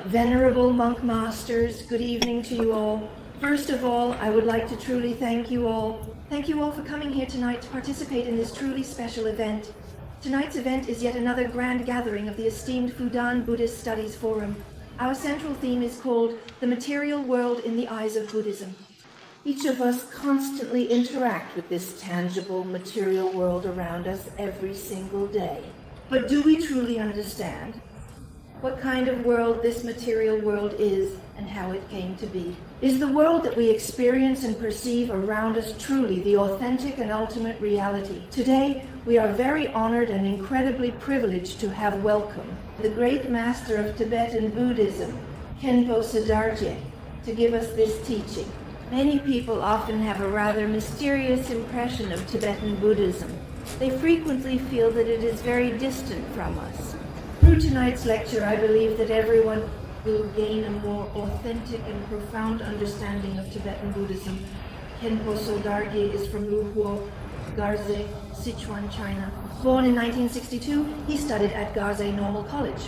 Venerable monk masters, good evening to you all. First of all, I would like to truly thank you all. Thank you all for coming here tonight to participate in this truly special event. Tonight's event is yet another grand gathering of the esteemed Fudan Buddhist Studies Forum. Our central theme is called The Material World in the Eyes of Buddhism. Each of us constantly interact with this tangible material world around us every single day. But do we truly understand what kind of world this material world is and how it came to be? Is the world that we experience and perceive around us truly the authentic and ultimate reality? Today, we are very honored and incredibly privileged to have welcomed the great master of Tibetan Buddhism, Khenpo Sodargye, to give us this teaching. Many people often have a rather mysterious impression of Tibetan Buddhism. They frequently feel that it is very distant from us. Through tonight's lecture, I believe that everyone will gain a more authentic and profound understanding of Tibetan Buddhism. Khenpo Sodargye is from Luhuo, Garze, Sichuan, China. Born in 1962, he studied at Garze Normal College.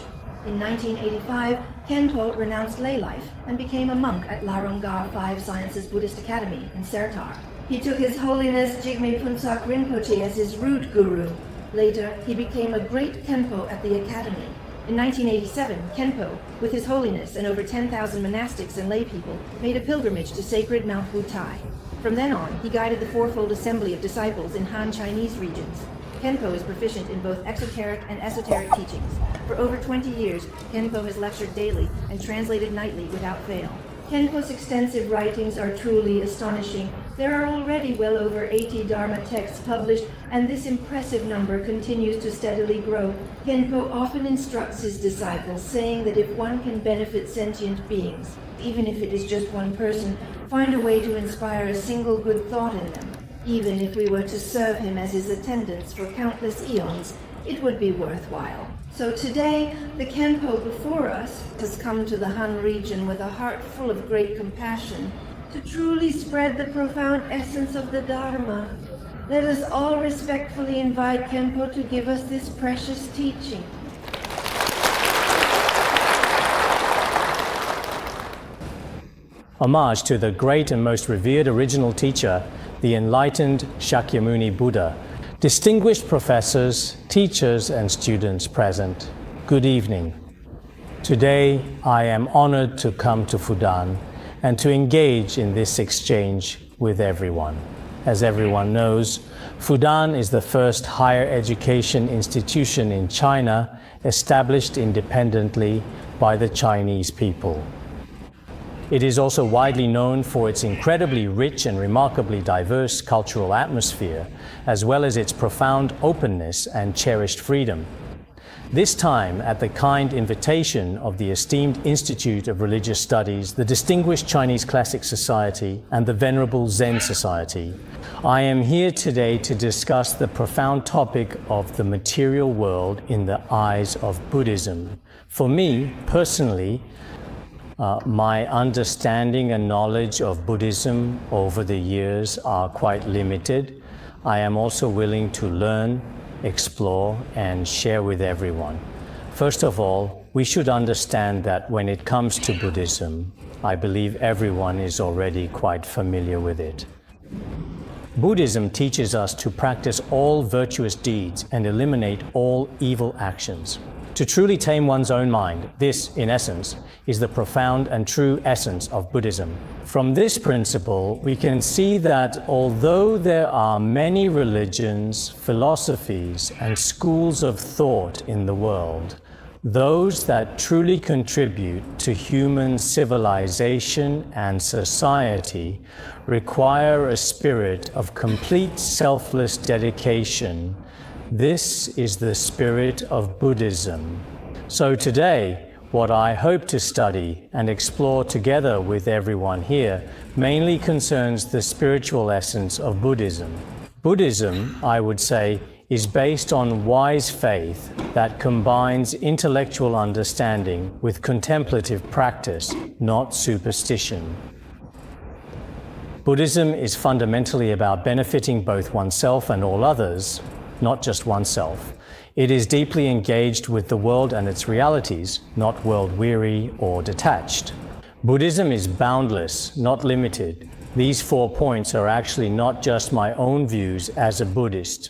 In 1985, Khenpo renounced lay life and became a monk at Laronggar Five Sciences Buddhist Academy in Sertar. He took His Holiness Jigme Phuntsok Rinpoche as his root guru. Later, he became a great Khenpo at the academy. In 1987, Khenpo, with His Holiness and over 10,000 monastics and laypeople, made a pilgrimage to sacred Mount Wutai. From then on, he guided the fourfold assembly of disciples in Han Chinese regions. Khenpo is proficient in both exoteric and esoteric teachings. For over 20 years, Khenpo has lectured daily and translated nightly without fail. Khenpo's extensive writings are truly astonishing. There are already well over 80 Dharma texts published, and this impressive number continues to steadily grow. Khenpo often instructs his disciples, saying that if one can benefit sentient beings, even if it is just one person, find a way to inspire a single good thought in them. Even if we were to serve him as his attendants for countless eons, it would be worthwhile. So today, the Khenpo before us has come to the Han region with a heart full of great compassion to truly spread the profound essence of the Dharma. Let us all respectfully invite Khenpo to give us this precious teaching. Homage to the great and most revered original teacher, the enlightened Shakyamuni Buddha. Distinguished professors, teachers, and students present, good evening. Today, I am honored to come to Fudan and to engage in this exchange with everyone. As everyone knows, Fudan is the first higher education institution in China established independently by the Chinese people. It is also widely known for its incredibly rich and remarkably diverse cultural atmosphere, as well as its profound openness and cherished freedom. This time, at the kind invitation of the esteemed Institute of Religious Studies, the distinguished Chinese Classic Society, and the Venerable Zen Society, I am here today to discuss the profound topic of the material world in the eyes of Buddhism. For me, personally, my understanding and knowledge of Buddhism over the years are quite limited. I am also willing to learn, explore, and share with everyone. First of all, we should understand that when it comes to Buddhism, I believe everyone is already quite familiar with it. Buddhism teaches us to practice all virtuous deeds and eliminate all evil actions. To truly tame one's own mind, this, in essence, is the profound and true essence of Buddhism. From this principle, we can see that although there are many religions, philosophies, and schools of thought in the world, those that truly contribute to human civilization and society require a spirit of complete selfless dedication. This is the spirit of Buddhism. So today, what I hope to study and explore together with everyone here mainly concerns the spiritual essence of Buddhism. Buddhism, I would say, is based on wise faith that combines intellectual understanding with contemplative practice, not superstition. Buddhism is fundamentally about benefiting both oneself and all others, not just oneself. It is deeply engaged with the world and its realities, not world-weary or detached. Buddhism is boundless, not limited. These 4 points are actually not just my own views as a Buddhist.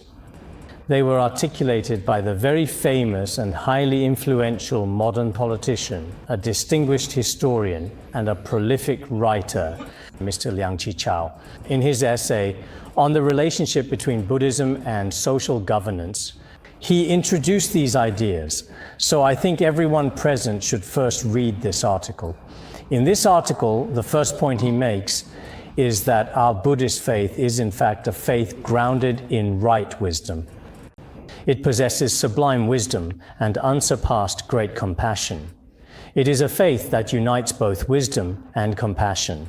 They were articulated by the very famous and highly influential modern politician, a distinguished historian, and a prolific writer, Mr. Liang Qichao, in his essay on the relationship between Buddhism and social governance. He introduced these ideas, so I think everyone present should first read this article. In this article, the first point he makes is that our Buddhist faith is in fact a faith grounded in right wisdom. It possesses sublime wisdom and unsurpassed great compassion. It is a faith that unites both wisdom and compassion.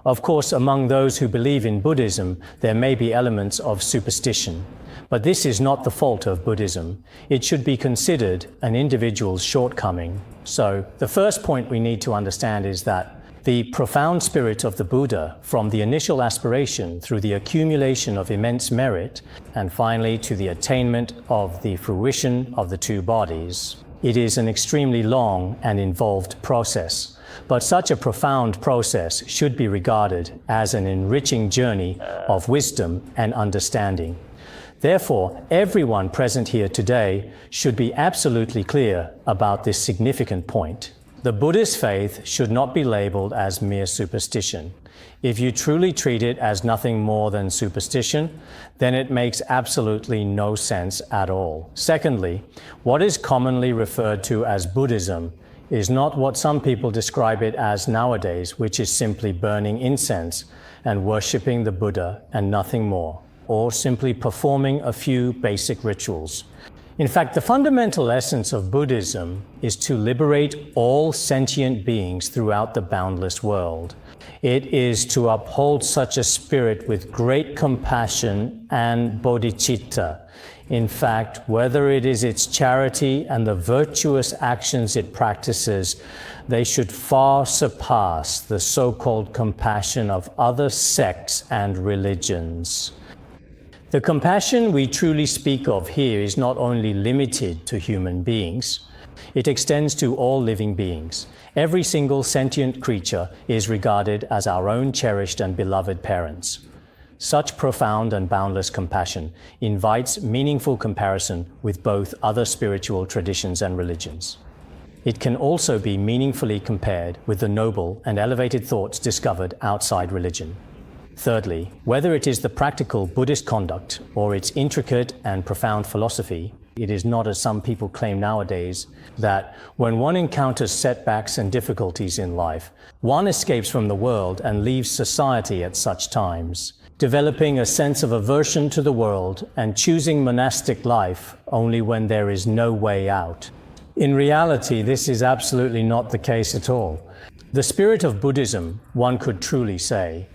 Of course, among those who believe in Buddhism, there may be elements of superstition. But this is not the fault of Buddhism. It should be considered an individual's shortcoming. So, the first point we need to understand is that the profound spirit of the Buddha, from the initial aspiration through the accumulation of immense merit, and finally to the attainment of the fruition of the two bodies, it is an extremely long and involved process. But such a profound process should be regarded as an enriching journey of wisdom and understanding. Therefore, everyone present here today should be absolutely clear about this significant point. The Buddhist faith should not be labeled as mere superstition. If you truly treat it as nothing more than superstition, then it makes absolutely no sense at all. Secondly, what is commonly referred to as Buddhism is not what some people describe it as nowadays, which is simply burning incense and worshipping the Buddha and nothing more, or simply performing a few basic rituals. In fact, the fundamental essence of Buddhism is to liberate all sentient beings throughout the boundless world. It is to uphold such a spirit with great compassion and bodhicitta. In fact, whether it is its charity and the virtuous actions it practices, they should far surpass the so-called compassion of other sects and religions. The compassion we truly speak of here is not only limited to human beings, it extends to all living beings. Every single sentient creature is regarded as our own cherished and beloved parents. Such profound and boundless compassion invites meaningful comparison with both other spiritual traditions and religions. It can also be meaningfully compared with the noble and elevated thoughts discovered outside religion. Thirdly, whether it is the practical Buddhist conduct or its intricate and profound philosophy, it is not, as some people claim nowadays, that when one encounters setbacks and difficulties in life, one escapes from the world and leaves society at such times, developing a sense of aversion to the world and choosing monastic life only when there is no way out. In reality, this is absolutely not the case at all. The spirit of Buddhism, one could truly say,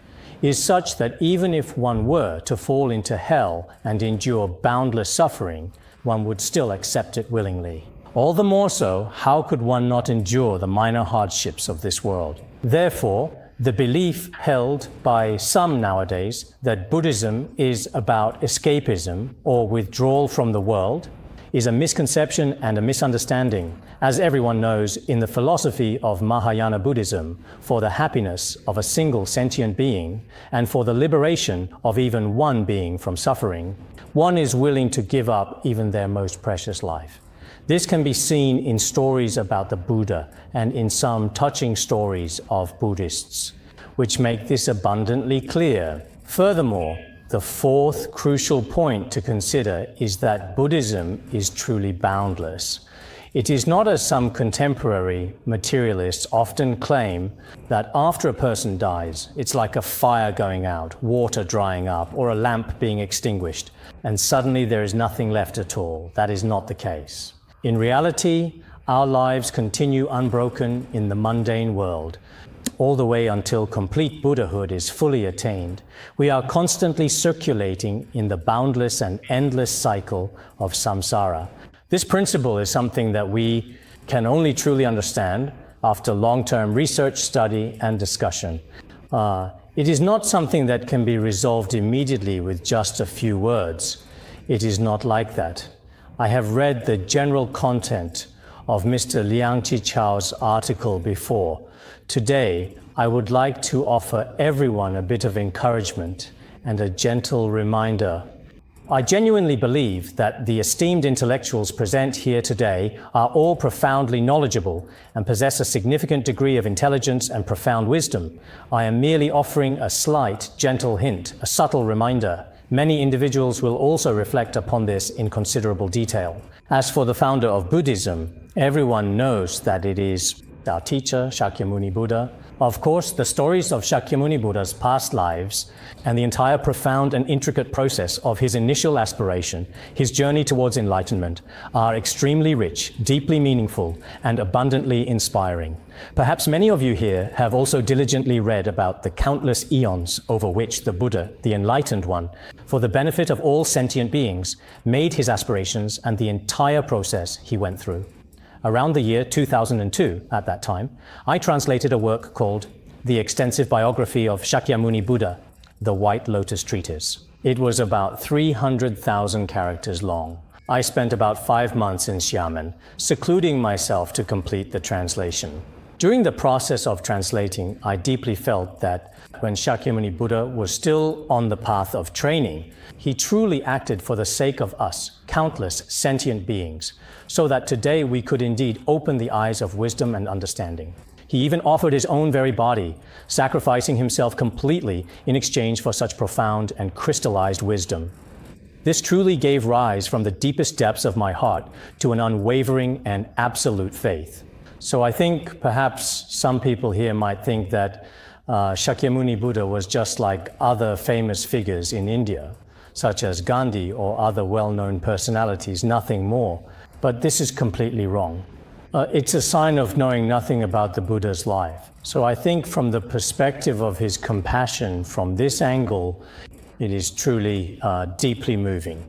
is such that even if one were to fall into hell and endure boundless suffering, one would still accept it willingly. All the more so, how could one not endure the minor hardships of this world? Therefore, the belief held by some nowadays that Buddhism is about escapism or withdrawal from the world is a misconception and a misunderstanding. As everyone knows, in the philosophy of Mahayana Buddhism, for the happiness of a single sentient being and for the liberation of even one being from suffering, one is willing to give up even their most precious life. This can be seen in stories about the Buddha and in some touching stories of Buddhists, which make this abundantly clear. Furthermore, the fourth crucial point to consider is that Buddhism is truly boundless. It is not, as some contemporary materialists often claim, that after a person dies, it's like a fire going out, water drying up, or a lamp being extinguished, and suddenly there is nothing left at all. That is not the case. In reality, our lives continue unbroken in the mundane world, all the way until complete Buddhahood is fully attained. We are constantly circulating in the boundless and endless cycle of samsara. This principle is something that we can only truly understand after long-term research, study, and discussion. It is not something that can be resolved immediately with just a few words. It is not like that. I have read the general content of Mr. Liang Qichao's article before. Today, I would like to offer everyone a bit of encouragement and a gentle reminder. I genuinely believe that the esteemed intellectuals present here today are all profoundly knowledgeable and possess a significant degree of intelligence and profound wisdom. I am merely offering a slight, gentle hint, a subtle reminder. Many individuals will also reflect upon this in considerable detail. As for the founder of Buddhism, everyone knows that it is our teacher, Shakyamuni Buddha. Of course, the stories of Shakyamuni Buddha's past lives and the entire profound and intricate process of his initial aspiration, his journey towards enlightenment, are extremely rich, deeply meaningful, and abundantly inspiring. Perhaps many of you here have also diligently read about the countless eons over which the Buddha, the enlightened one, for the benefit of all sentient beings, made his aspirations and the entire process he went through. Around the year 2002, at that time, I translated a work called The Extensive Biography of Shakyamuni Buddha, the White Lotus Treatise. It was about 300,000 characters long. I spent about 5 months in Xiamen, secluding myself to complete the translation. During the process of translating, I deeply felt that when Shakyamuni Buddha was still on the path of training, he truly acted for the sake of us, countless sentient beings, so that today we could indeed open the eyes of wisdom and understanding. He even offered his own very body, sacrificing himself completely in exchange for such profound and crystallized wisdom. This truly gave rise from the deepest depths of my heart to an unwavering and absolute faith. So I think perhaps some people here might think that Shakyamuni Buddha was just like other famous figures in India, such as Gandhi or other well-known personalities, nothing more. But this is completely wrong. It's a sign of knowing nothing about the Buddha's life. So I think from the perspective of his compassion, from this angle, it is truly deeply moving.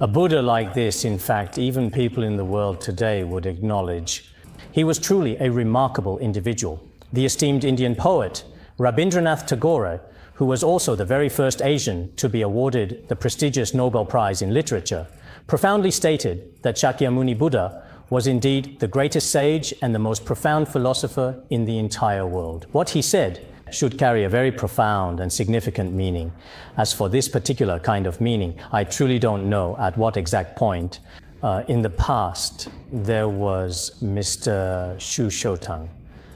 A Buddha like this, in fact, even people in the world today would acknowledge. He was truly a remarkable individual. The esteemed Indian poet, Rabindranath Tagore, who was also the very first Asian to be awarded the prestigious Nobel Prize in Literature, profoundly stated that Shakyamuni Buddha was indeed the greatest sage and the most profound philosopher in the entire world. What he said should carry a very profound and significant meaning. As for this particular kind of meaning, I truly don't know at what exact point. In the past, there was Mr. Xu Shoutang,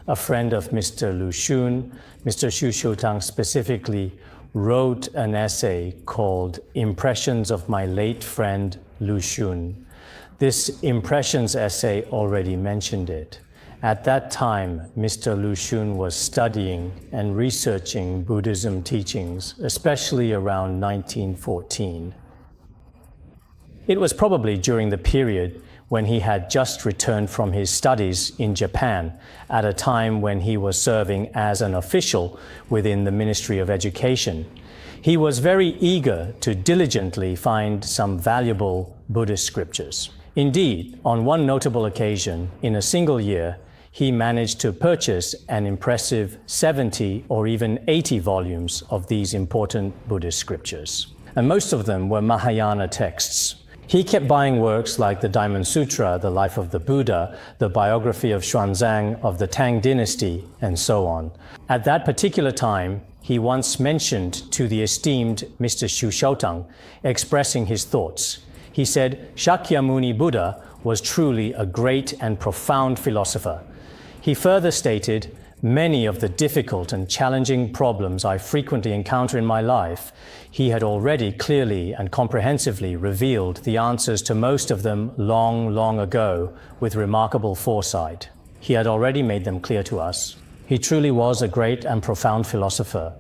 a friend of Mr. Lu Xun. Mr. Xu Shoutang specifically wrote an essay called Impressions of My Late Friend Lu Xun. This Impressions essay already mentioned it. At that time, Mr. Lu Xun was studying and researching Buddhism teachings, especially around 1914. It was probably during the period when he had just returned from his studies in Japan, at a time when he was serving as an official within the Ministry of Education. He was very eager to diligently find some valuable Buddhist scriptures. Indeed, on one notable occasion, in a single year, he managed to purchase an impressive 70 or even 80 volumes of these important Buddhist scriptures. And most of them were Mahayana texts. He kept buying works like the Diamond Sutra, the Life of the Buddha, the biography of Xuanzang of the Tang Dynasty, and so on. At that particular time, he once mentioned to the esteemed Mr. Xu Shoutang, expressing his thoughts. He said, Shakyamuni Buddha was truly a great and profound philosopher. He further stated, many of the difficult and challenging problems I frequently encounter in my life, he had already clearly and comprehensively revealed the answers to most of them long, long ago with remarkable foresight. He had already made them clear to us. He truly was a great and profound philosopher.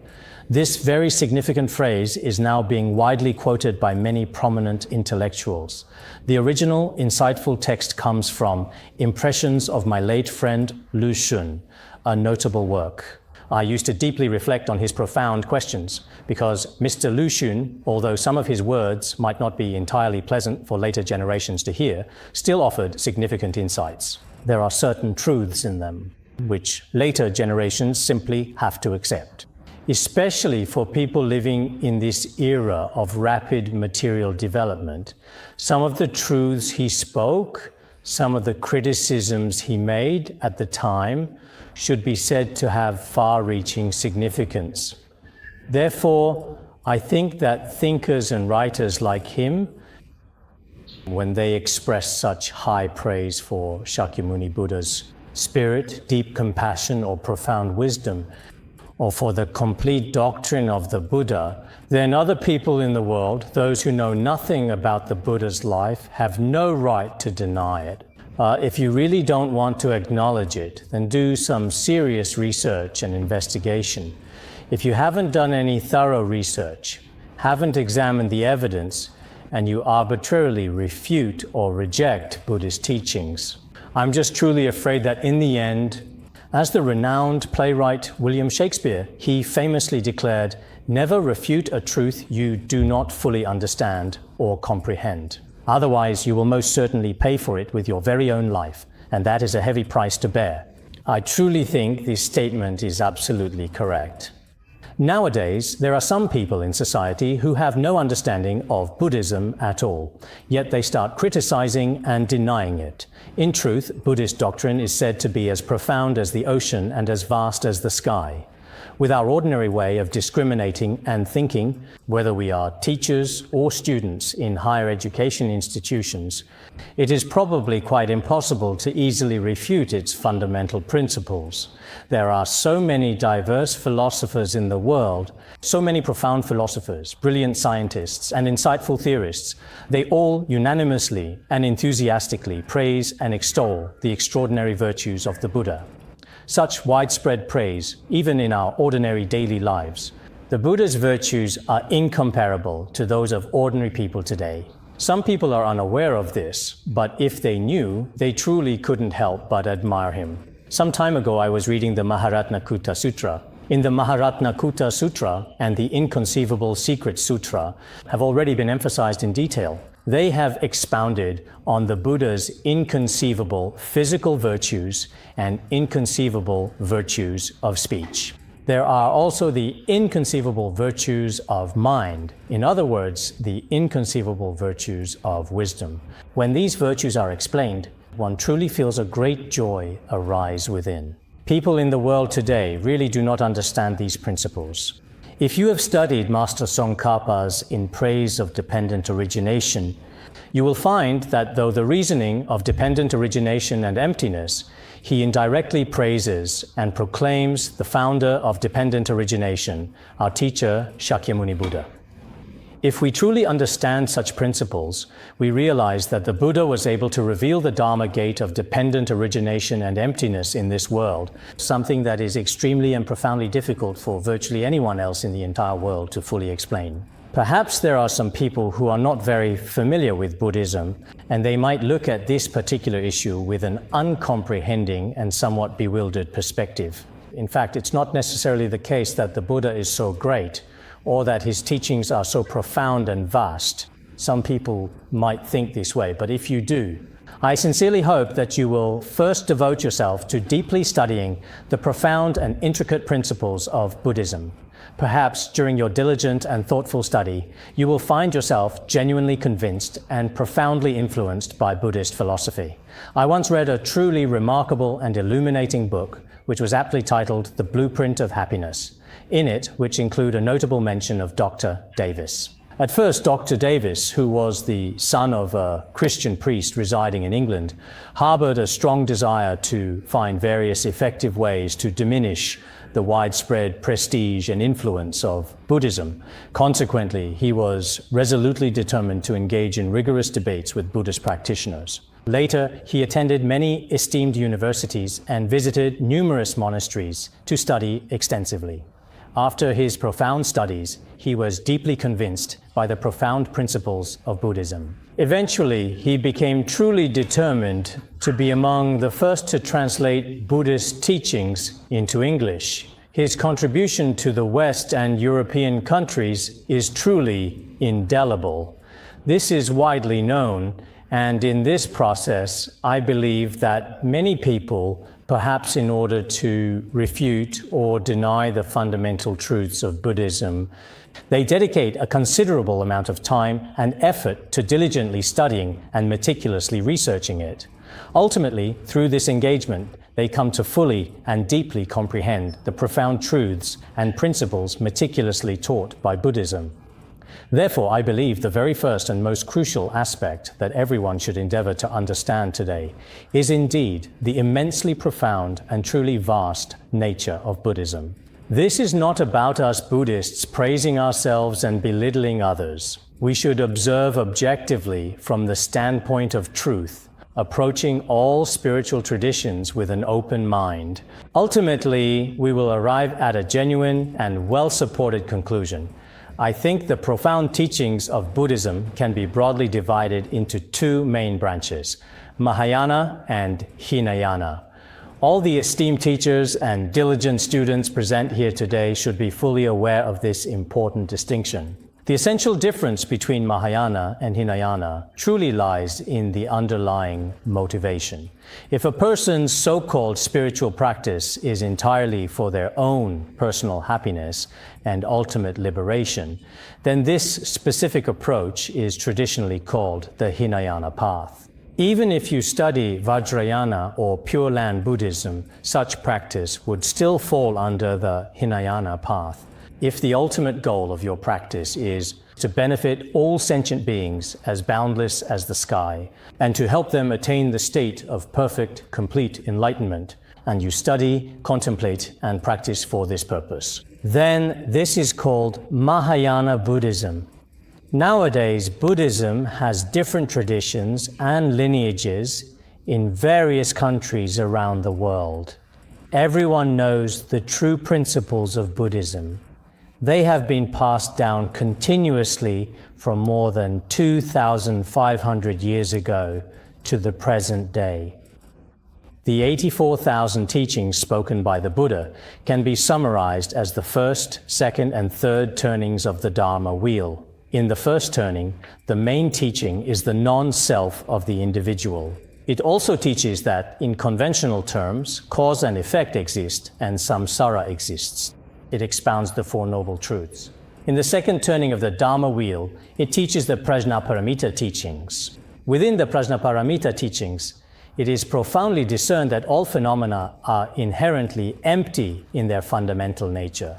This very significant phrase is now being widely quoted by many prominent intellectuals. The original, insightful text comes from Impressions of My Late Friend Lu Xun, a notable work. I used to deeply reflect on his profound questions because Mr. Lu Xun, although some of his words might not be entirely pleasant for later generations to hear, still offered significant insights. There are certain truths in them which later generations simply have to accept. especially for people living in this era of rapid material development. Some of the truths he spoke, some of the criticisms he made at the time should be said to have far-reaching significance. Therefore, I think that thinkers and writers like him, when they express such high praise for Shakyamuni Buddha's spirit, deep compassion, or profound wisdom, or for the complete doctrine of the Buddha, then other people in the world, those who know nothing about the Buddha's life, have no right to deny it. If you really don't want to acknowledge it, then do some serious research and investigation. If you haven't done any thorough research, haven't examined the evidence, and you arbitrarily refute or reject Buddhist teachings, I'm just truly afraid that in the end, as the renowned playwright William Shakespeare, he famously declared, "Never refute a truth you do not fully understand or comprehend. Otherwise, you will most certainly pay for it with your very own life, and that is a heavy price to bear." I truly think this statement is absolutely correct. Nowadays, there are some people in society who have no understanding of Buddhism at all, yet they start criticizing and denying it. In truth, Buddhist doctrine is said to be as profound as the ocean and as vast as the sky. With our ordinary way of discriminating and thinking, whether we are teachers or students in higher education institutions, it is probably quite impossible to easily refute its fundamental principles. There are so many diverse philosophers in the world, so many profound philosophers, brilliant scientists, and insightful theorists. They all unanimously and enthusiastically praise and extol the extraordinary virtues of the Buddha. Such widespread praise, even in our ordinary daily lives. The Buddha's virtues are incomparable to those of ordinary people today. Some people are unaware of this, but if they knew, they truly couldn't help but admire him. Some time ago, I was reading the Maharatnakutta Sutra. In the Maharatnakutta Sutra and the Inconceivable Secret Sutra have already been emphasized in detail. They have expounded on the Buddha's inconceivable physical virtues and inconceivable virtues of speech. There are also the inconceivable virtues of mind. In other words, the inconceivable virtues of wisdom. When these virtues are explained, one truly feels a great joy arise within. People in the world today really do not understand these principles. If you have studied Master Tsongkhapa's In Praise of Dependent Origination, you will find that though the reasoning of dependent origination and emptiness, he indirectly praises and proclaims the founder of dependent origination, our teacher Shakyamuni Buddha. If we truly understand such principles, we realize that the Buddha was able to reveal the Dharma gate of dependent origination and emptiness in this world, something that is extremely and profoundly difficult for virtually anyone else in the entire world to fully explain. Perhaps there are some people who are not very familiar with Buddhism, and they might look at this particular issue with an uncomprehending and somewhat bewildered perspective. In fact, it's not necessarily the case that the Buddha is so great, or that his teachings are so profound and vast. Some people might think this way, but if you do, I sincerely hope that you will first devote yourself to deeply studying the profound and intricate principles of Buddhism. Perhaps during your diligent and thoughtful study, you will find yourself genuinely convinced and profoundly influenced by Buddhist philosophy. I once read a truly remarkable and illuminating book, which was aptly titled The Blueprint of Happiness. In it, which include a notable mention of Dr. Davis. At first, Dr. Davis, who was the son of a Christian priest residing in England, harbored a strong desire to find various effective ways to diminish the widespread prestige and influence of Buddhism. Consequently, he was resolutely determined to engage in rigorous debates with Buddhist practitioners. Later, he attended many esteemed universities and visited numerous monasteries to study extensively. After his profound studies, he was deeply convinced by the profound principles of Buddhism. Eventually, he became truly determined to be among the first to translate Buddhist teachings into English. His contribution to the West and European countries is truly indelible. This is widely known, And in this process, I believe that many people, perhaps in order to refute or deny the fundamental truths of Buddhism, they dedicate a considerable amount of time and effort to diligently studying and meticulously researching it. Ultimately, through this engagement, they come to fully and deeply comprehend the profound truths and principles meticulously taught by Buddhism. Therefore, I believe the very first and most crucial aspect that everyone should endeavor to understand today is indeed the immensely profound and truly vast nature of Buddhism. This is not about us Buddhists praising ourselves and belittling others. We should observe objectively from the standpoint of truth, approaching all spiritual traditions with an open mind. Ultimately, we will arrive at a genuine and well-supported conclusion. I think the profound teachings of Buddhism can be broadly divided into two main branches, Mahayana and Hinayana. All the esteemed teachers and diligent students present here today should be fully aware of this important distinction. The essential difference between Mahayana and Hinayana truly lies in the underlying motivation. If a person's so-called spiritual practice is entirely for their own personal happiness and ultimate liberation, then this specific approach is traditionally called the Hinayana path. Even if you study Vajrayana or Pure Land Buddhism, such practice would still fall under the Hinayana path, if the ultimate goal of your practice is to benefit all sentient beings as boundless as the sky, and to help them attain the state of perfect, complete enlightenment, and you study, contemplate, and practice for this purpose, then this is called Mahayana Buddhism. Nowadays, Buddhism has different traditions and lineages in various countries around the world. Everyone knows the true principles of Buddhism. They have been passed down continuously from more than 2,500 years ago to the present day. The 84,000 teachings spoken by the Buddha can be summarized as the first, second, and third turnings of the Dharma Wheel. In the first turning, the main teaching is the non-self of the individual. It also teaches that, in conventional terms, cause and effect exist and samsara exists. It expounds the Four Noble Truths. In the second turning of the Dharma Wheel, it teaches the Prajñāpāramitā teachings. Within the Prajñāpāramitā teachings, it is profoundly discerned that all phenomena are inherently empty in their fundamental nature.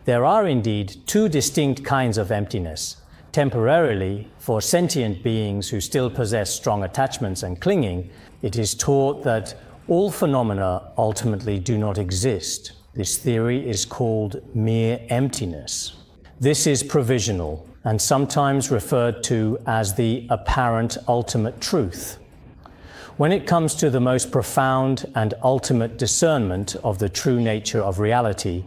There are indeed two distinct kinds of emptiness. Temporarily, for sentient beings who still possess strong attachments and clinging, it is taught that all phenomena ultimately do not exist. This theory is called mere emptiness. This is provisional and sometimes referred to as the apparent ultimate truth. When it comes to the most profound and ultimate discernment of the true nature of reality,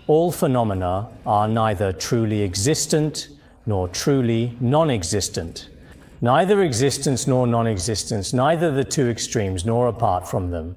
all phenomena are neither truly existent nor truly non-existent. Neither existence nor non-existence, neither the two extremes nor apart from them.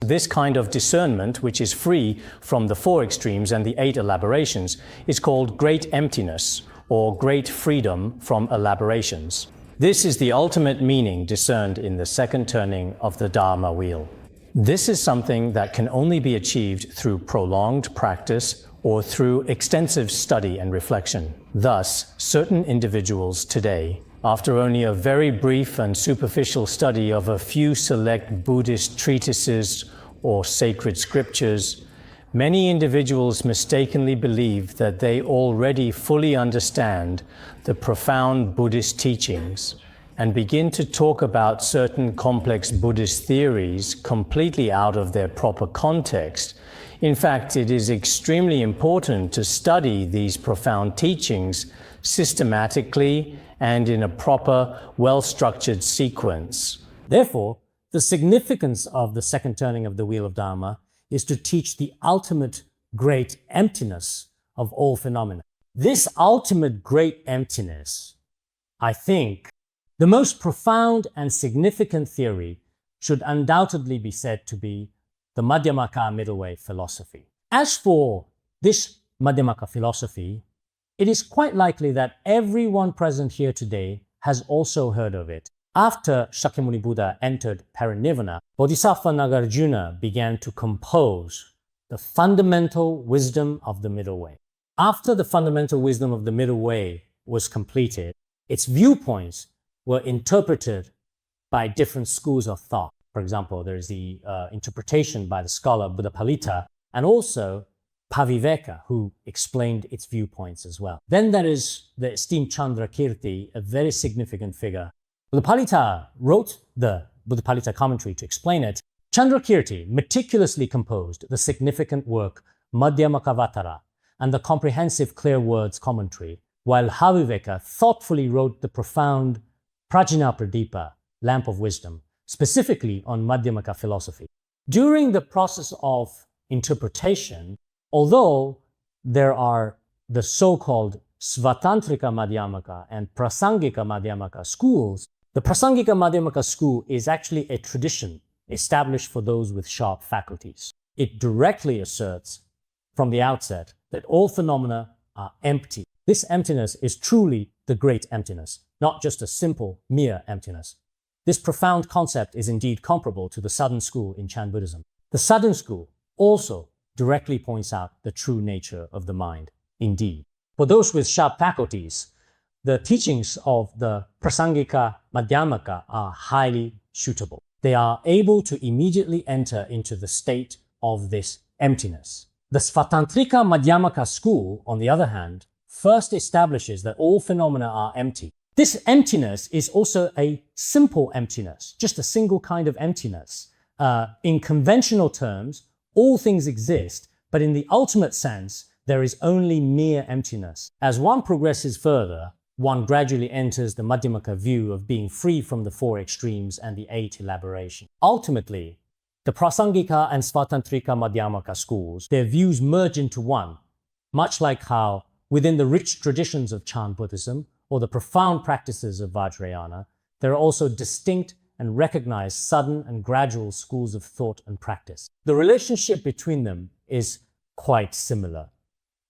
This kind of discernment, which is free from the four extremes and the 8 elaborations, is called great emptiness or great freedom from elaborations. This is the ultimate meaning discerned in the second turning of the Dharma Wheel. This is something that can only be achieved through prolonged practice or through extensive study and reflection. Thus, certain individuals today, after only a very brief and superficial study of a few select Buddhist treatises or sacred scriptures, many individuals mistakenly believe that they already fully understand the profound Buddhist teachings and begin to talk about certain complex Buddhist theories completely out of their proper context. In fact, it is extremely important to study these profound teachings systematically and in a proper, well-structured sequence. Therefore, the significance of the second turning of the Wheel of Dharma is to teach the ultimate great emptiness of all phenomena. This ultimate great emptiness, I think, the most profound and significant theory should undoubtedly be said to be the Madhyamaka middle way philosophy. As for this Madhyamaka philosophy, it is quite likely that everyone present here today has also heard of it. After Shakyamuni Buddha entered parinirvana, Bodhisattva Nagarjuna began to compose the fundamental wisdom of the middle way. After the fundamental wisdom of the middle way was completed, its viewpoints were interpreted by different schools of thought. For example, there is the interpretation by the scholar Buddhapalita and also Paviveka, who explained its viewpoints as well. Then there is the esteemed Chandrakirti, a very significant figure. Buddhapalita wrote the Buddhapalita commentary to explain it. Chandrakirti meticulously composed the significant work Madhyamakavatara and the comprehensive clear words commentary, while Paviveka thoughtfully wrote the profound Prajñāpāramitā, lamp of wisdom, specifically on Madhyamaka philosophy. During the process of interpretation, although there are the so-called Svatantrika Madhyamaka and Prasangika Madhyamaka schools, the Prasangika Madhyamaka school is actually a tradition established for those with sharp faculties. It directly asserts from the outset that all phenomena are empty. This emptiness is truly the great emptiness, not just a simple, mere emptiness. This profound concept is indeed comparable to the Southern school in Chan Buddhism. The Southern school also directly points out the true nature of the mind, indeed. For those with sharp faculties, the teachings of the Prasangika Madhyamaka are highly suitable. They are able to immediately enter into the state of this emptiness. The Svatantrika Madhyamaka school, on the other hand, first establishes that all phenomena are empty. This emptiness is also a simple emptiness, just a single kind of emptiness. In conventional terms, all things exist, but in the ultimate sense, there is only mere emptiness. As one progresses further, one gradually enters the Madhyamaka view of being free from the four extremes and the eight elaboration. Ultimately, the Prasangika and Svatantrika Madhyamaka schools, their views merge into one, much like how within the rich traditions of Chan Buddhism or the profound practices of Vajrayana, there are also distinct and recognized sudden and gradual schools of thought and practice. The relationship between them is quite similar.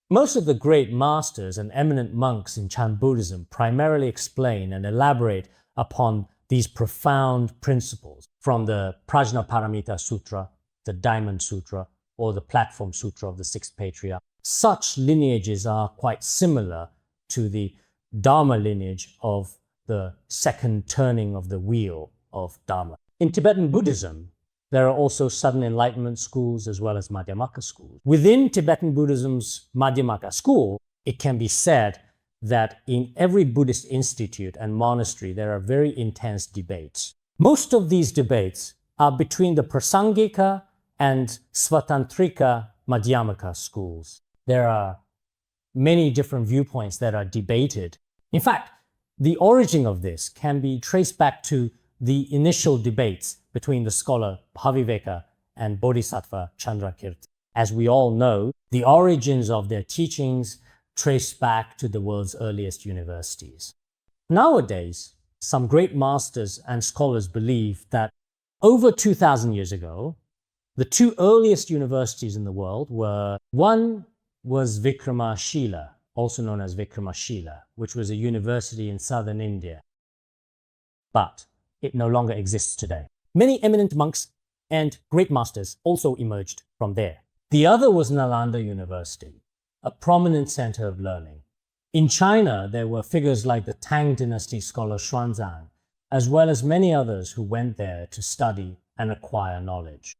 Most of the great masters and eminent monks in Chan Buddhism primarily explain and elaborate upon these profound principles from the Prajñāpāramitā Sutra, the Diamond Sutra, or the Platform Sutra of the Sixth Patriarch. Such lineages are quite similar to the Dharma lineage of the second turning of the wheel of Dharma. In Tibetan Buddhism, there are also sudden enlightenment schools as well as Madhyamaka schools. Within Tibetan Buddhism's Madhyamaka school, it can be said that in every Buddhist institute and monastery, there are very intense debates. Most of these debates are between the Prasangika and Svatantrika Madhyamaka schools. There are many different viewpoints that are debated. In fact, the origin of this can be traced back to the initial debates between the scholar Paviveka and Bodhisattva Chandrakirti. As we all know, the origins of their teachings trace back to the world's earliest universities. Nowadays, some great masters and scholars believe that over 2,000 years ago, the two earliest universities in the world were, one was Vikramashila, also known as Vikramashila, which was a university in southern India. But it no longer exists today. Many eminent monks and great masters also emerged from there. The other was Nalanda University, a prominent center of learning. In China, there were figures like the Tang dynasty scholar Xuanzang, as well as many others who went there to study and acquire knowledge.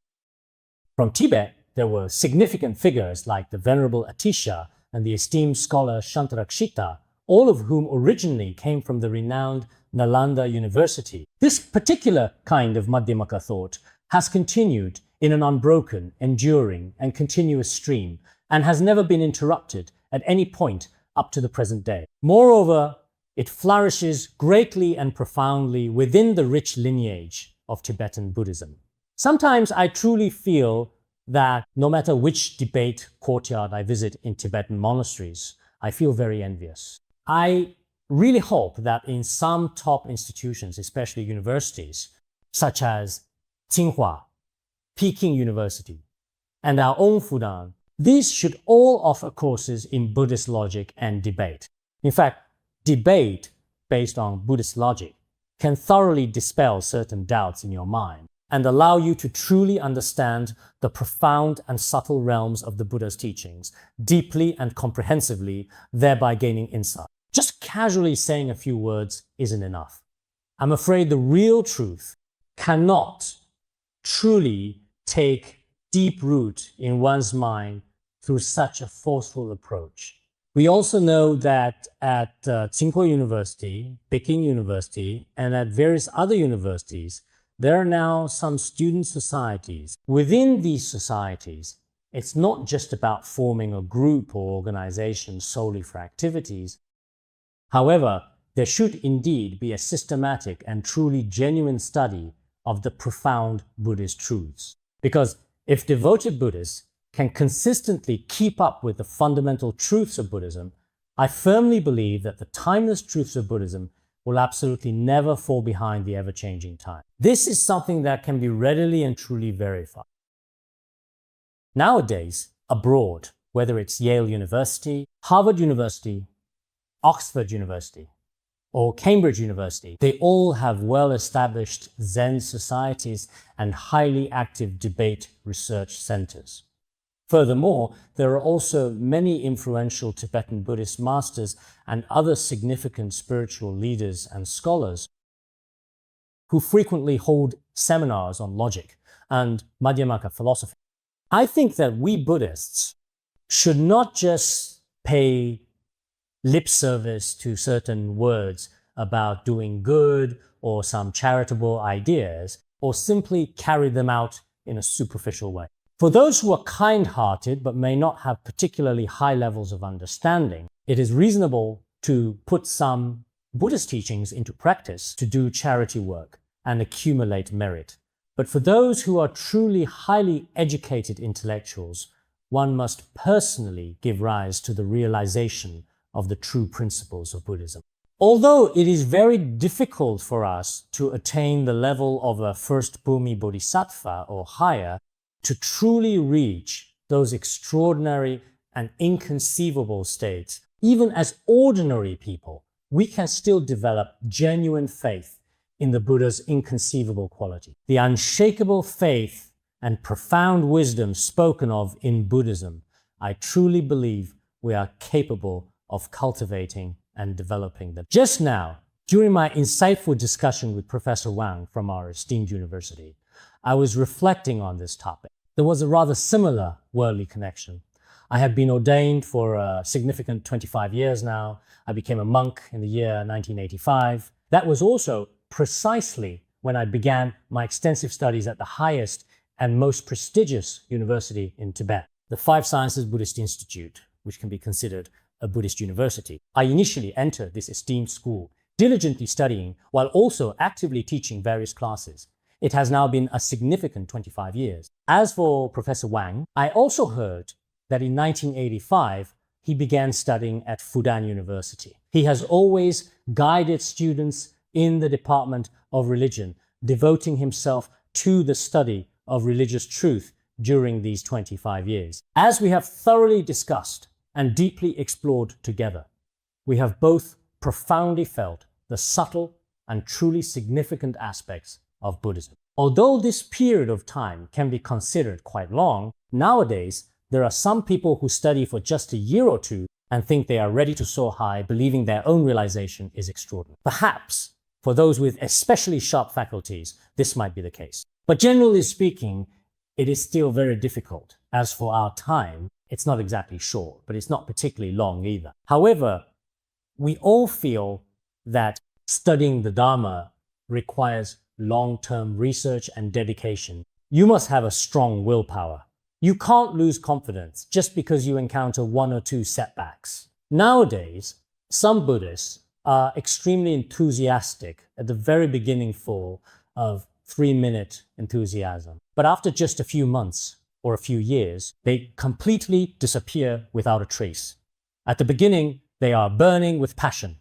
From Tibet, there were significant figures like the Venerable Atisha and the esteemed scholar Shantarakshita, all of whom originally came from the renowned Nalanda University. This particular kind of Madhyamaka thought has continued in an unbroken, enduring, and continuous stream, and has never been interrupted at any point up to the present day. Moreover, it flourishes greatly and profoundly within the rich lineage of Tibetan Buddhism. Sometimes I truly feel that no matter which debate courtyard I visit in Tibetan monasteries, I feel very envious. I really hope that in some top institutions, especially universities, such as Tsinghua, Peking University, and our own Fudan, these should all offer courses in Buddhist logic and debate. In fact, debate based on Buddhist logic can thoroughly dispel certain doubts in your mind and allow you to truly understand the profound and subtle realms of the Buddha's teachings deeply and comprehensively, thereby gaining insight. Just casually saying a few words isn't enough. I'm afraid the real truth cannot truly take deep root in one's mind through such a forceful approach. We also know that at Khenpo University, Peking University, and at various other universities, there are now some student societies. Within these societies, it's not just about forming a group or organization solely for activities. However, there should indeed be a systematic and truly genuine study of the profound Buddhist truths. Because if devoted Buddhists can consistently keep up with the fundamental truths of Buddhism, I firmly believe that the timeless truths of Buddhism will absolutely never fall behind the ever-changing time. This is something that can be readily and truly verified. Nowadays, abroad, whether it's Yale University, Harvard University, Oxford University, or Cambridge University, they all have well-established Zen societies and highly active debate research centers. Furthermore, there are also many influential Tibetan Buddhist masters and other significant spiritual leaders and scholars who frequently hold seminars on logic and Madhyamaka philosophy. I think that we Buddhists should not just pay lip service to certain words about doing good or some charitable ideas, or simply carry them out in a superficial way. For those who are kind-hearted but may not have particularly high levels of understanding, it is reasonable to put some Buddhist teachings into practice to do charity work and accumulate merit. But for those who are truly highly educated intellectuals, one must personally give rise to the realization of the true principles of Buddhism. Although it is very difficult for us to attain the level of a first Bhumi Bodhisattva or higher, to truly reach those extraordinary and inconceivable states, even as ordinary people, we can still develop genuine faith in the Buddha's inconceivable quality. The unshakable faith and profound wisdom spoken of in Buddhism, I truly believe we are capable of cultivating and developing them. Just now, during my insightful discussion with Professor Wang from our esteemed university, I was reflecting on this topic. There was a rather similar worldly connection. I had been ordained for a significant 25 years now. I became a monk in the year 1985. That was also precisely when I began my extensive studies at the highest and most prestigious university in Tibet, the Five Sciences Buddhist Institute, which can be considered a Buddhist university. I initially entered this esteemed school, diligently studying while also actively teaching various classes. It has now been a significant 25 years. As for Professor Wang, I also heard that in 1985, he began studying at Fudan University. He has always guided students in the Department of Religion, devoting himself to the study of religious truth during these 25 years. As we have thoroughly discussed and deeply explored together, we have both profoundly felt the subtle and truly significant aspects of Buddhism. Although this period of time can be considered quite long, nowadays there are some people who study for just a year or two and think they are ready to soar high, believing their own realization is extraordinary. Perhaps for those with especially sharp faculties, this might be the case. But generally speaking, it is still very difficult. As for our time, it's not exactly short, but it's not particularly long either. However, we all feel that studying the Dharma requires long-term research and dedication. You must have a strong willpower. You can't lose confidence just because you encounter one or two setbacks. Nowadays, some Buddhists are extremely enthusiastic at the very beginning full of 3-minute enthusiasm. But after just a few months or a few years, they completely disappear without a trace. At the beginning, they are burning with passion.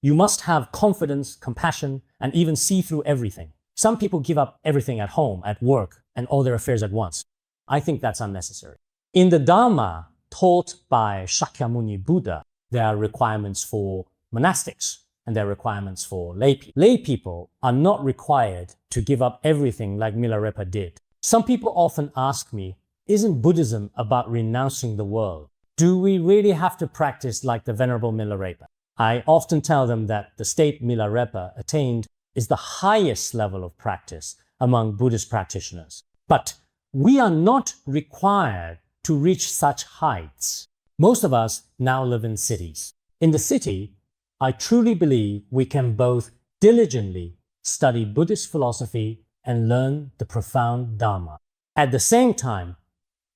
You must have confidence, compassion, and even see through everything. Some people give up everything at home, at work, and all their affairs at once. I think that's unnecessary. In the Dharma taught by Shakyamuni Buddha, there are requirements for monastics and their requirements for lay people. Lay people are not required to give up everything like Milarepa did. Some people often ask me, isn't Buddhism about renouncing the world? Do we really have to practice like the Venerable Milarepa? I often tell them that the state Milarepa attained is the highest level of practice among Buddhist practitioners. But we are not required to reach such heights. Most of us now live in cities. In the city, I truly believe we can both diligently study Buddhist philosophy and learn the profound Dharma. At the same time,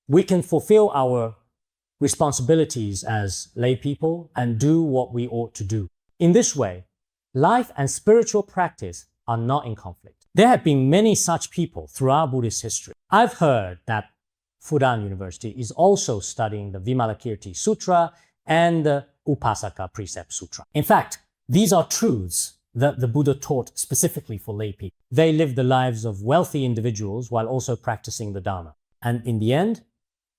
we can fulfill our responsibilities as lay people and do what we ought to do. In this way, life and spiritual practice are not in conflict. There have been many such people throughout Buddhist history. I've heard that Fudan University is also studying the Vimalakirti Sutra and the Upasaka Precept Sutra. In fact, these are truths that the Buddha taught specifically for lay people. They lived the lives of wealthy individuals while also practicing the Dharma. And in the end,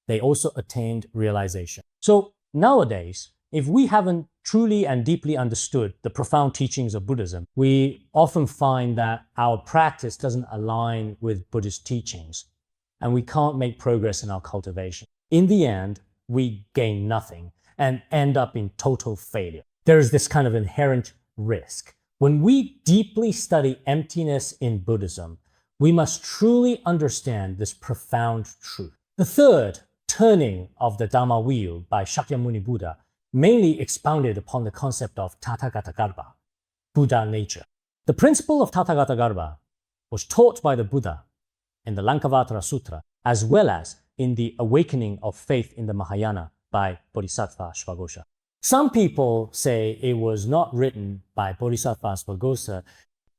they also attained realization. So nowadays, if we haven't truly and deeply understood the profound teachings of Buddhism, we often find that our practice doesn't align with Buddhist teachings, and we can't make progress in our cultivation. In the end, we gain nothing and end up in total failure. There is this kind of inherent risk. When we deeply study emptiness in Buddhism, we must truly understand this profound truth. The third turning of the Dharma Wheel by Shakyamuni Buddha mainly expounded upon the concept of Tathāgatagarbha, Buddha nature. The principle of Tathāgatagarbha was taught by the Buddha in the Lankavatara Sutra, as well as in the Awakening of Faith in the Mahayana by Bodhisattva Svaghosa. Some people say it was not written by Bodhisattva Svaghosa,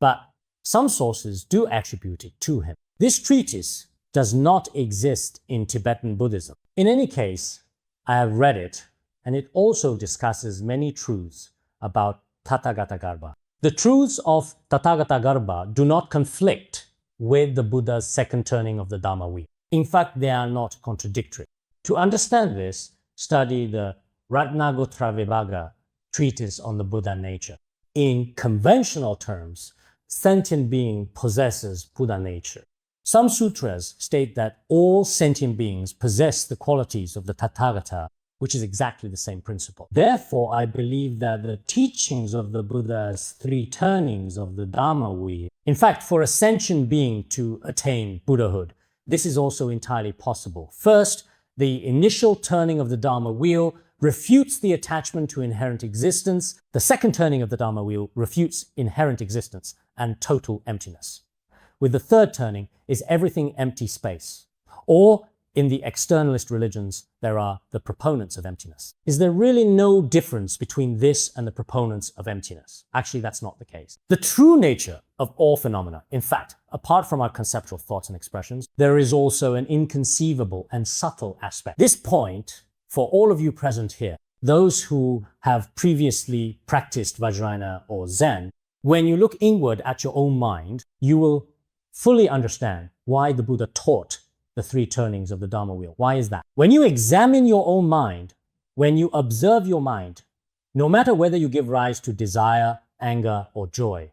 but some sources do attribute it to him. This treatise does not exist in Tibetan Buddhism. In any case, I have read it, and it also discusses many truths about Tathāgatagarbha. The truths of Tathāgatagarbha do not conflict with the Buddha's second turning of the Dharma Wheel. In fact, they are not contradictory. To understand this, study the Ratnagotra Vibhaga treatise on the Buddha nature. In conventional terms, sentient being possesses Buddha nature. Some sutras state that all sentient beings possess the qualities of the Tathāgata, which is exactly the same principle. Therefore, I believe that the teachings of the Buddha's three turnings of the Dharma Wheel, in fact, for a sentient being to attain Buddhahood, this is also entirely possible. First, the initial turning of the Dharma Wheel refutes the attachment to inherent existence. The second turning of the Dharma Wheel refutes inherent existence and total emptiness. With the third turning is everything empty space. Or, in the externalist religions, there are the proponents of emptiness. Is there really no difference between this and the proponents of emptiness? Actually, that's not the case. The true nature of all phenomena, in fact, apart from our conceptual thoughts and expressions, there is also an inconceivable and subtle aspect. This point, for all of you present here, those who have previously practiced Vajrayana or Zen, when you look inward at your own mind, you will fully understand why the Buddha taught the three turnings of the Dharma Wheel. Why is that? When you examine your own mind, when you observe your mind, no matter whether you give rise to desire, anger, or joy,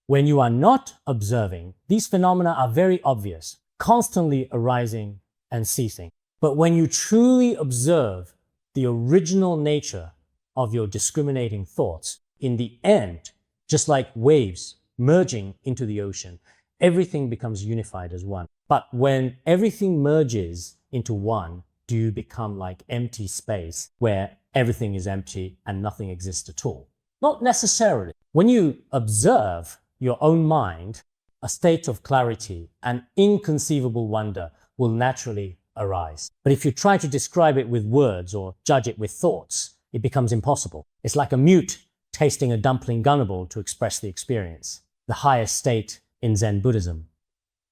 when you are not observing, these phenomena are very obvious, constantly arising and ceasing. But when you truly observe the original nature of your discriminating thoughts, in the end, just like waves merging into the ocean, everything becomes unified as one. But when everything merges into one, do you become like empty space where everything is empty and nothing exists at all? Not necessarily. When you observe your own mind, a state of clarity and inconceivable wonder will naturally arise. But if you try to describe it with words or judge it with thoughts, it becomes impossible. It's like a mute tasting a dumpling gunnable to express the experience, the highest state in Zen Buddhism.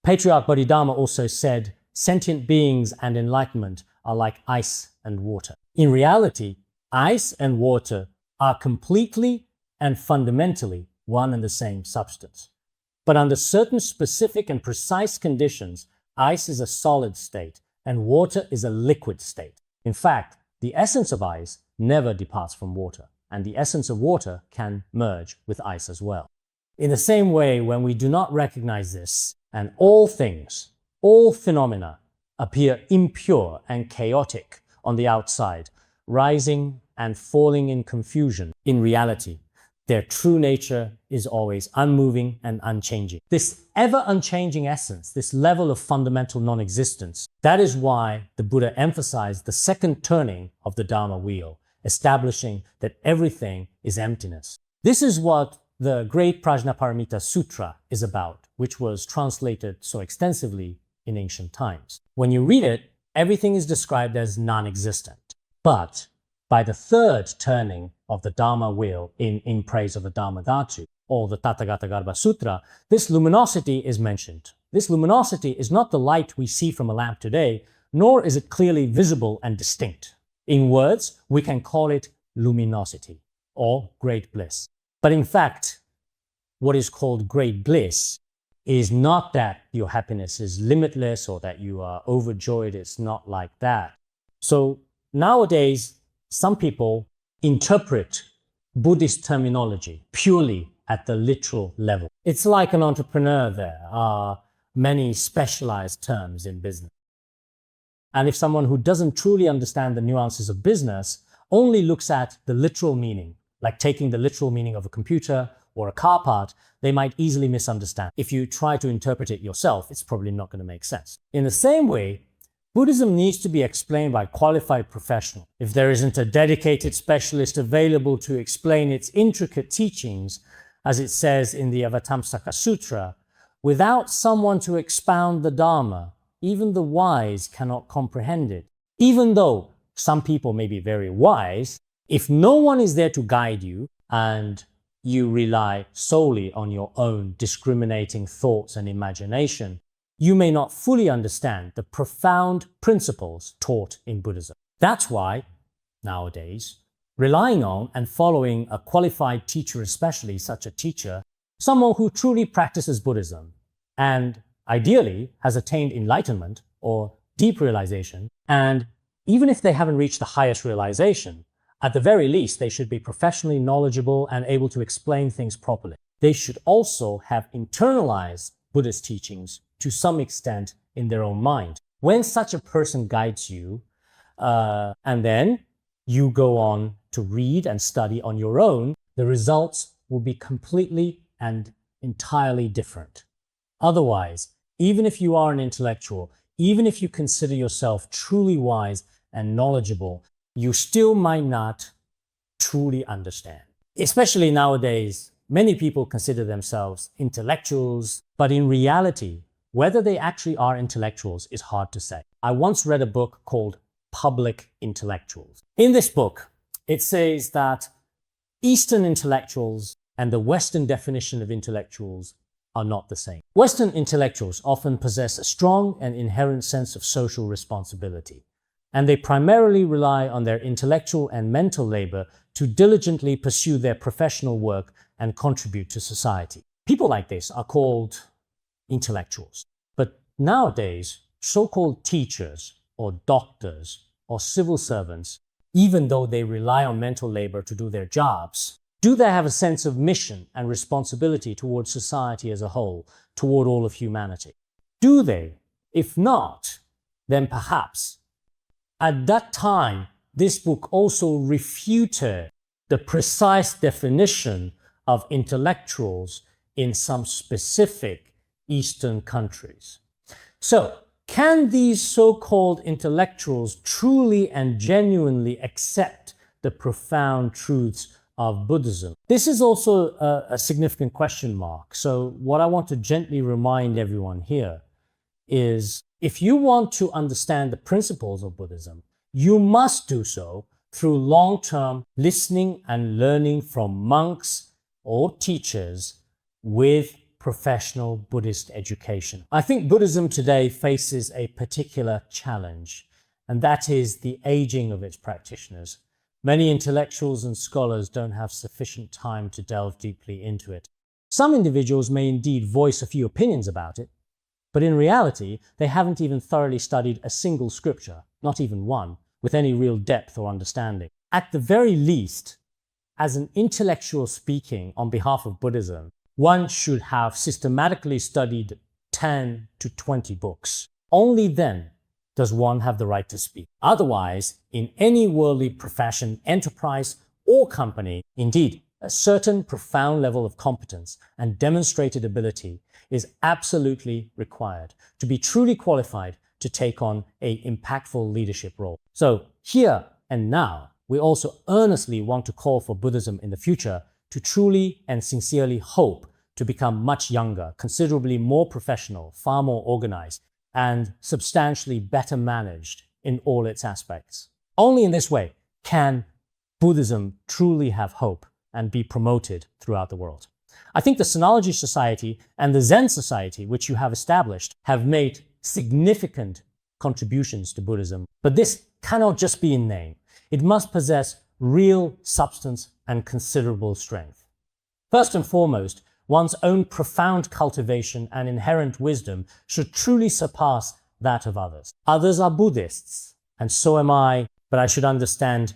Patriarch Bodhidharma also said, sentient beings and enlightenment are like ice and water. In reality, ice and water are completely and fundamentally one and the same substance. But under certain specific and precise conditions, ice is a solid state and water is a liquid state. In fact, the essence of ice never departs from water, and the essence of water can merge with ice as well. In the same way, when we do not recognize this, and all things, all phenomena appear impure and chaotic on the outside, rising and falling in confusion, in reality, their true nature is always unmoving and unchanging. This ever-unchanging essence, this level of fundamental non-existence, that is why the Buddha emphasized the second turning of the Dharma Wheel, establishing that everything is emptiness. This is what the great Prajñāpāramitā Sutra is about, which was translated so extensively in ancient times. When you read it, everything is described as non-existent. But by the third turning of the Dharma Wheel in praise of the Dharma Dhatu, or the Tathāgatagarbha Sutra, this luminosity is mentioned. This luminosity is not the light we see from a lamp today, nor is it clearly visible and distinct. In words, we can call it luminosity, or great bliss. But in fact, what is called great bliss is not that your happiness is limitless or that you are overjoyed. It's not like that. So nowadays, some people interpret Buddhist terminology purely at the literal level. It's like an entrepreneur. There are many specialized terms in business. And if someone who doesn't truly understand the nuances of business only looks at the literal meaning, like taking the literal meaning of a computer or a car part, they might easily misunderstand. If you try to interpret it yourself, it's probably not going to make sense. In the same way, Buddhism needs to be explained by qualified professionals. If there isn't a dedicated specialist available to explain its intricate teachings, as it says in the Avatamsaka Sutra, without someone to expound the Dharma, even the wise cannot comprehend it. Even though some people may be very wise, if no one is there to guide you and you rely solely on your own discriminating thoughts and imagination, you may not fully understand the profound principles taught in Buddhism. That's why, nowadays, relying on and following a qualified teacher, especially such a teacher, someone who truly practices Buddhism and ideally has attained enlightenment or deep realization, and even if they haven't reached the highest realization, at the very least, they should be professionally knowledgeable and able to explain things properly. They should also have internalized Buddhist teachings to some extent in their own mind. When such a person guides you, and then you go on to read and study on your own, the results will be completely and entirely different. Otherwise, even if you are an intellectual, even if you consider yourself truly wise and knowledgeable, you still might not truly understand. Especially nowadays, many people consider themselves intellectuals, but in reality, whether they actually are intellectuals is hard to say. I once read a book called Public Intellectuals. In this book, it says that Eastern intellectuals and the Western definition of intellectuals are not the same. Western intellectuals often possess a strong and inherent sense of social responsibility, and they primarily rely on their intellectual and mental labor to diligently pursue their professional work and contribute to society. People like this are called intellectuals. But nowadays, so-called teachers or doctors or civil servants, even though they rely on mental labor to do their jobs, do they have a sense of mission and responsibility towards society as a whole, toward all of humanity? Do they? If not, then perhaps at that time, this book also refuted the precise definition of intellectuals in some specific Eastern countries. So, can these so-called intellectuals truly and genuinely accept the profound truths of Buddhism? This is also a significant question mark. So what I want to gently remind everyone here is, if you want to understand the principles of Buddhism, you must do so through long-term listening and learning from monks or teachers with professional Buddhist education. I think Buddhism today faces a particular challenge, and that is the aging of its practitioners. Many intellectuals and scholars don't have sufficient time to delve deeply into it. Some individuals may indeed voice a few opinions about it, but in reality, they haven't even thoroughly studied a single scripture, not even one, with any real depth or understanding. At the very least, as an intellectual speaking on behalf of Buddhism, one should have systematically studied 10 to 20 books. Only then does one have the right to speak. Otherwise, in any worldly profession, enterprise, or company, indeed, a certain profound level of competence and demonstrated ability is absolutely required to be truly qualified to take on an impactful leadership role. So here and now, we also earnestly want to call for Buddhism in the future to truly and sincerely hope to become much younger, considerably more professional, far more organized, and substantially better managed in all its aspects. Only in this way can Buddhism truly have hope and be promoted throughout the world. I think the Sinology Society and the Zen Society, which you have established, have made significant contributions to Buddhism. But this cannot just be in name. It must possess real substance and considerable strength. First and foremost, one's own profound cultivation and inherent wisdom should truly surpass that of others. Others are Buddhists, and so am I, but I should understand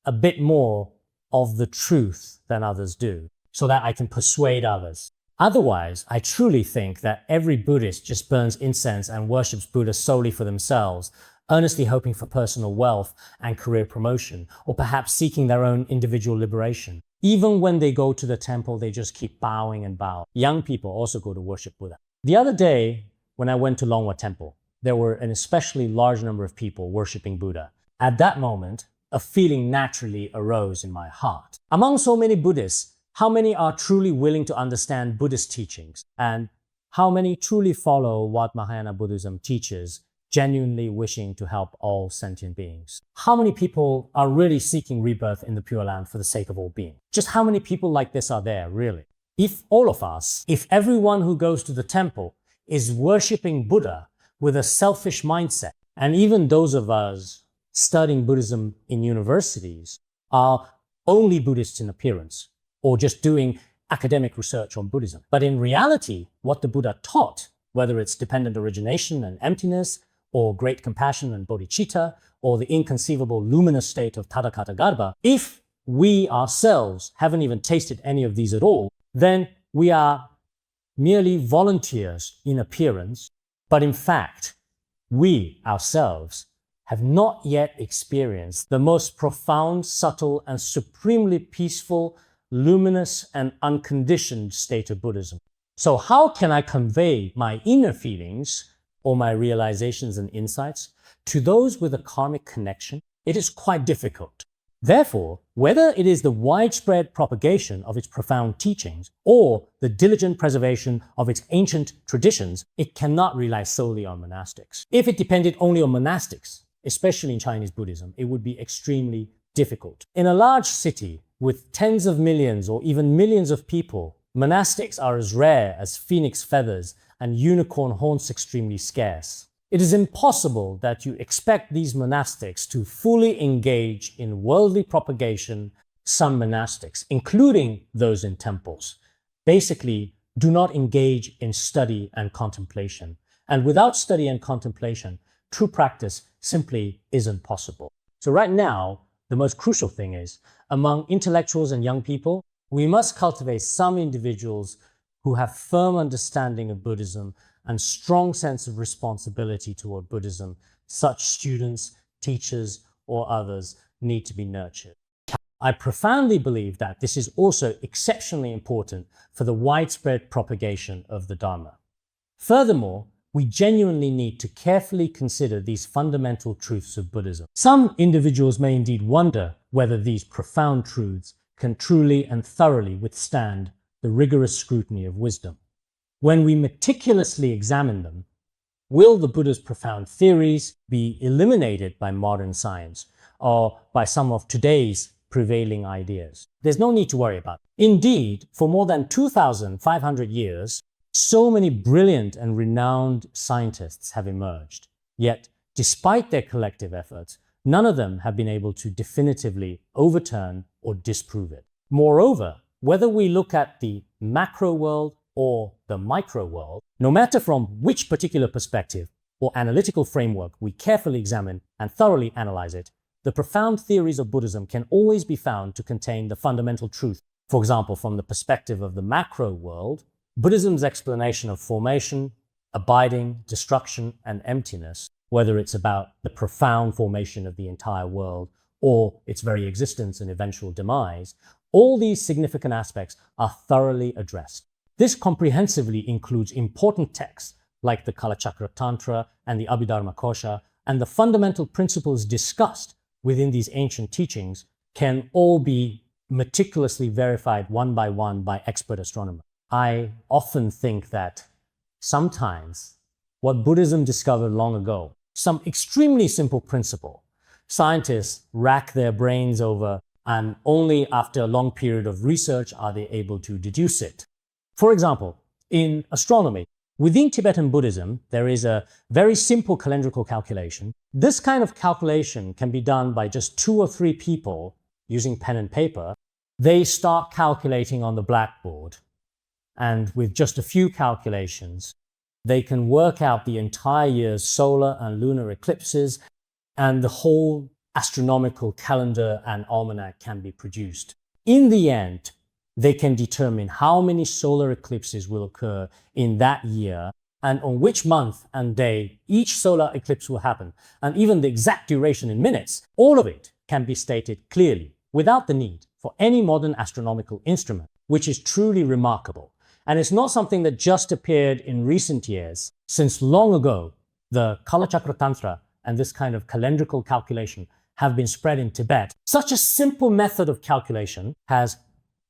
a bit more of the truth than others do, so that I can persuade others. Otherwise, I truly think that every Buddhist just burns incense and worships Buddha solely for themselves, earnestly hoping for personal wealth and career promotion, or perhaps seeking their own individual liberation. Even when they go to the temple, they just keep bowing and bowing. Young people also go to worship Buddha. The other day, when I went to Longwa Temple, there were an especially large number of people worshiping Buddha. At that moment, a feeling naturally arose in my heart. Among so many Buddhists, how many are truly willing to understand Buddhist teachings? And how many truly follow what Mahayana Buddhism teaches, genuinely wishing to help all sentient beings? How many people are really seeking rebirth in the Pure Land for the sake of all beings? Just how many people like this are there, really? If all of us, if everyone who goes to the temple is worshipping Buddha with a selfish mindset, and even those of us studying Buddhism in universities are only Buddhists in appearance, or just doing academic research on Buddhism. But in reality, what the Buddha taught, whether it's dependent origination and emptiness, or great compassion and bodhicitta, or the inconceivable luminous state of Tathāgatagarbha, if we ourselves haven't even tasted any of these at all, then we are merely volunteers in appearance, but in fact, we ourselves have not yet experienced the most profound, subtle, and supremely peaceful, luminous, and unconditioned state of Buddhism. So how can I convey my inner feelings or my realizations and insights to those with a karmic connection? It is quite difficult. Therefore, whether it is the widespread propagation of its profound teachings or the diligent preservation of its ancient traditions, it cannot rely solely on monastics. If it depended only on monastics, especially in Chinese Buddhism, it would be extremely difficult. In a large city with tens of millions or even millions of people, monastics are as rare as phoenix feathers and unicorn horns extremely scarce. It is impossible that you expect these monastics to fully engage in worldly propagation. Some monastics, including those in temples, basically do not engage in study and contemplation. And without study and contemplation, true practice simply isn't possible. So right now, the most crucial thing is, among intellectuals and young people, we must cultivate some individuals who have firm understanding of Buddhism and strong sense of responsibility toward Buddhism. Such students, teachers, or others need to be nurtured. I profoundly believe that this is also exceptionally important for the widespread propagation of the Dharma. Furthermore, we genuinely need to carefully consider these fundamental truths of Buddhism. Some individuals may indeed wonder whether these profound truths can truly and thoroughly withstand the rigorous scrutiny of wisdom. When we meticulously examine them, will the Buddha's profound theories be eliminated by modern science or by some of today's prevailing ideas? There's no need to worry about it. Indeed, for more than 2,500 years, so many brilliant and renowned scientists have emerged. Yet, despite their collective efforts, none of them have been able to definitively overturn or disprove it. Moreover, whether we look at the macro world or the micro world, no matter from which particular perspective or analytical framework we carefully examine and thoroughly analyze it, the profound theories of Buddhism can always be found to contain the fundamental truth. For example, from the perspective of the macro world, Buddhism's explanation of formation, abiding, destruction, and emptiness, whether it's about the profound formation of the entire world or its very existence and eventual demise, all these significant aspects are thoroughly addressed. This comprehensively includes important texts like the Kalachakra Tantra and the Abhidharma Kosha, and the fundamental principles discussed within these ancient teachings can all be meticulously verified one by expert astronomers. I often think that sometimes what Buddhism discovered long ago, some extremely simple principle, scientists rack their brains over, and only after a long period of research are they able to deduce it. For example, in astronomy, within Tibetan Buddhism, there is a very simple calendrical calculation. This kind of calculation can be done by just 2 or 3 people using pen and paper. They start calculating on the blackboard, and with just a few calculations, they can work out the entire year's solar and lunar eclipses, and the whole astronomical calendar and almanac can be produced. In the end, they can determine how many solar eclipses will occur in that year and on which month and day each solar eclipse will happen, and even the exact duration in minutes. All of it can be stated clearly without the need for any modern astronomical instrument, which is truly remarkable. And it's not something that just appeared in recent years. Since long ago, the Kalachakra Tantra and this kind of calendrical calculation have been spread in Tibet. Such a simple method of calculation has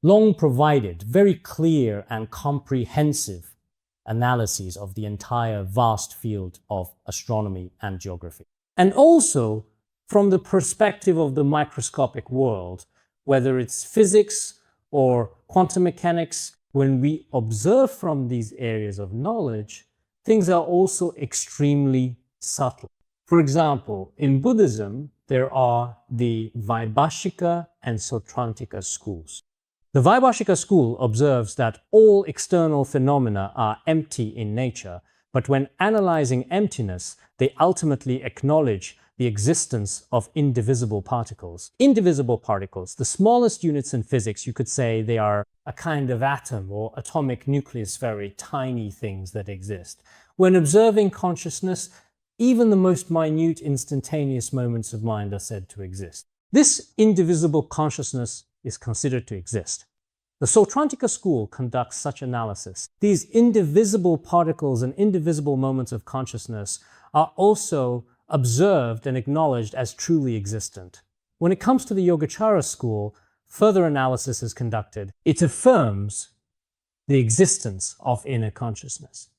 long provided very clear and comprehensive analyses of the entire vast field of astronomy and geography. And also, from the perspective of the microscopic world, whether it's physics or quantum mechanics, when we observe from these areas of knowledge, things are also extremely subtle. For example, in Buddhism, there are the Vaibhashika and Sautrantika schools. The Vaibhashika school observes that all external phenomena are empty in nature, but when analyzing emptiness, they ultimately acknowledge the existence of indivisible particles. Indivisible particles, the smallest units in physics, you could say they are a kind of atom or atomic nucleus, very tiny things that exist. When observing consciousness, even the most minute instantaneous moments of mind are said to exist. This indivisible consciousness is considered to exist. The Sautrantika school conducts such analysis. These indivisible particles and indivisible moments of consciousness are also observed and acknowledged as truly existent. When it comes to the Yogacara school, further analysis is conducted. It affirms the existence of inner consciousness.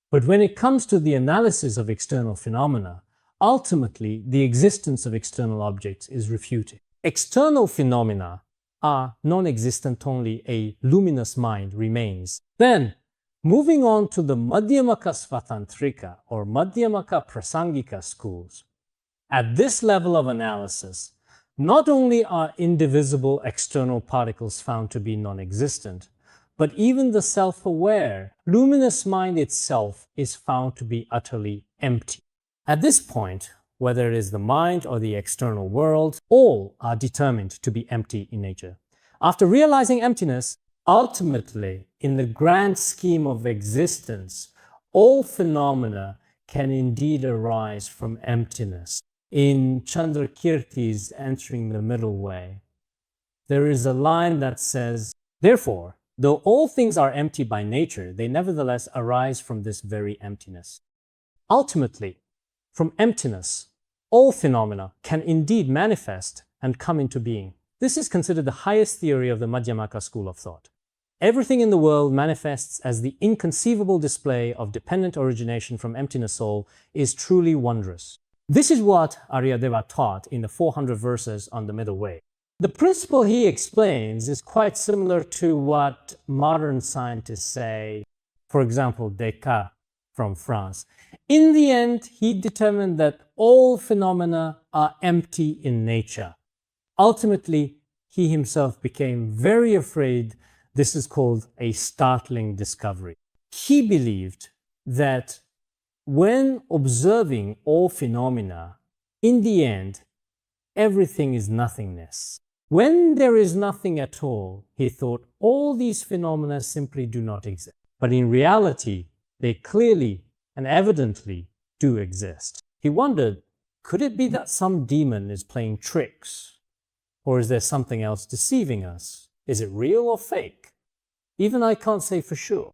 But when it comes to the analysis of external phenomena, ultimately the existence of external objects is refuted. External phenomena are non-existent, only a luminous mind remains. Then, moving on to the Madhyamaka Svatantrika or Madhyamaka Prasangika schools, at this level of analysis, not only are indivisible external particles found to be non-existent, but even the self-aware, luminous mind itself is found to be utterly empty. At this point, whether it is the mind or the external world, all are determined to be empty in nature. After realizing emptiness, ultimately, in the grand scheme of existence, all phenomena can indeed arise from emptiness. In Chandrakirti's Entering the Middle Way, there is a line that says, "Therefore, though all things are empty by nature, they nevertheless arise from this very emptiness." Ultimately, from emptiness, all phenomena can indeed manifest and come into being. This is considered the highest theory of the Madhyamaka school of thought. Everything in the world manifests as the inconceivable display of dependent origination from emptiness soul is truly wondrous. This is what Aryadeva taught in the 400 verses on the Middle Way. The principle he explains is quite similar to what modern scientists say. For example, Descartes from France. In the end, he determined that all phenomena are empty in nature. Ultimately, he himself became very afraid. This is called a startling discovery. He believed that when observing all phenomena, in the end, everything is nothingness. When there is nothing at all, he thought all these phenomena simply do not exist. But in reality, they clearly and evidently do exist. He wondered, could it be that some demon is playing tricks? Or is there something else deceiving us? Is it real or fake? Even I can't say for sure.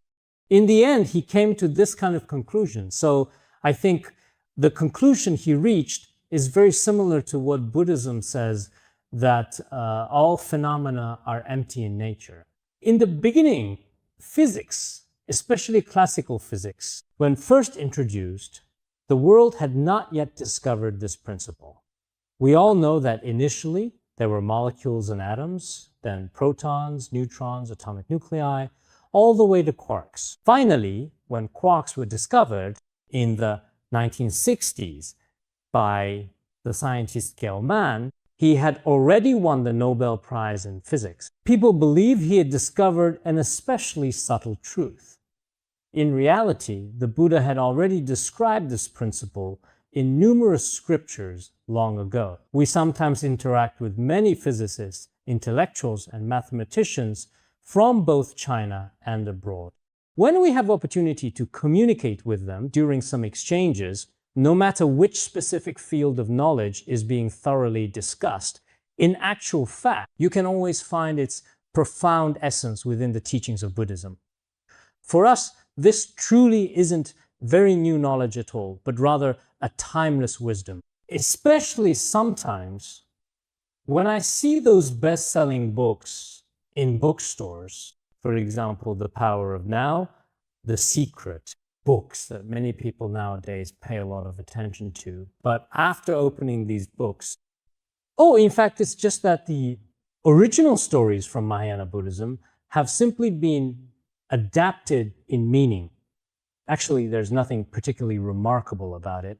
In the end, he came to this kind of conclusion. So I think the conclusion he reached is very similar to what Buddhism says, that all phenomena are empty in nature. In the beginning, physics, especially classical physics, when first introduced, the world had not yet discovered this principle. We all know that initially there were molecules and atoms, then protons, neutrons, atomic nuclei, all the way to quarks. Finally, when quarks were discovered in the 1960s by the scientist Gell-Mann, he had already won the Nobel Prize in physics. People believed he had discovered an especially subtle truth. In reality, the Buddha had already described this principle in numerous scriptures long ago. We sometimes interact with many physicists, intellectuals, and mathematicians from both China and abroad. When we have opportunity to communicate with them during some exchanges, no matter which specific field of knowledge is being thoroughly discussed, in actual fact, you can always find its profound essence within the teachings of Buddhism. For us, this truly isn't very new knowledge at all, but rather a timeless wisdom. Especially sometimes when I see those best-selling books in bookstores, for example, The Power of Now, The Secret, books that many people nowadays pay a lot of attention to. But after opening these books, in fact, it's just that the original stories from Mahayana Buddhism have simply been adapted in meaning. Actually, there's nothing particularly remarkable about it.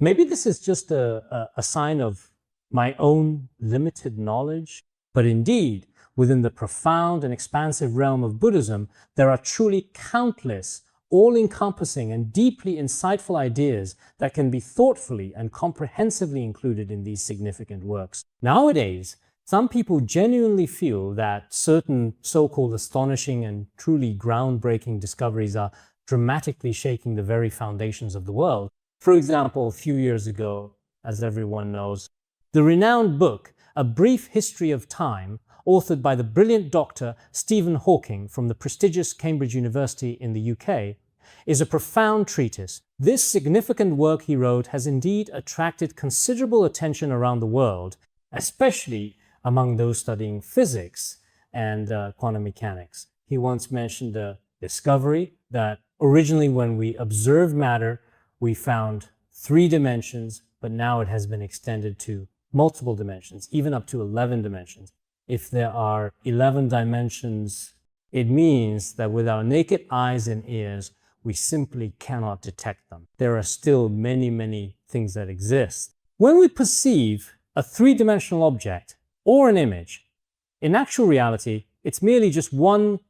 Maybe this is just a sign of my own limited knowledge, but indeed, within the profound and expansive realm of Buddhism, there are truly countless all-encompassing and deeply insightful ideas that can be thoughtfully and comprehensively included in these significant works. Nowadays, some people genuinely feel that certain so-called astonishing and truly groundbreaking discoveries are dramatically shaking the very foundations of the world. For example, a few years ago, as everyone knows, the renowned book, A Brief History of Time, authored by the brilliant Dr. Stephen Hawking from the prestigious Cambridge University in the UK, is a profound treatise. This significant work he wrote has indeed attracted considerable attention around the world, especially among those studying physics and quantum mechanics. He once mentioned a discovery that originally when we observed matter, we found 3 dimensions, but now it has been extended to multiple dimensions, even up to 11 dimensions. If there are 11 dimensions, it means that with our naked eyes and ears, we simply cannot detect them. There are still many, many things that exist. When we perceive a 3-dimensional object or an image, in actual reality, it's merely just one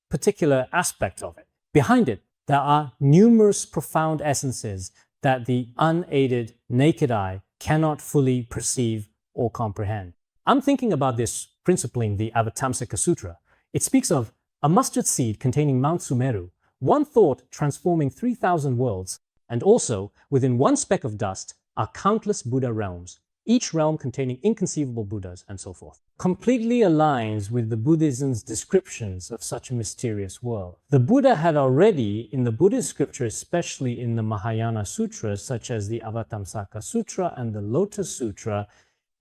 particular aspect of it. Behind it, there are numerous profound essences that the unaided naked eye cannot fully perceive or comprehend. I'm thinking about this principle in the Avatamsaka Sutra. It speaks of a mustard seed containing Mount Sumeru, one thought transforming 3,000 worlds, and also within one speck of dust are countless Buddha realms, each realm containing inconceivable Buddhas and so forth. Completely aligns with the Buddhism's descriptions of such a mysterious world. The Buddha had already, in the Buddhist scripture, especially in the Mahayana sutras, such as the Avatamsaka Sutra and the Lotus Sutra,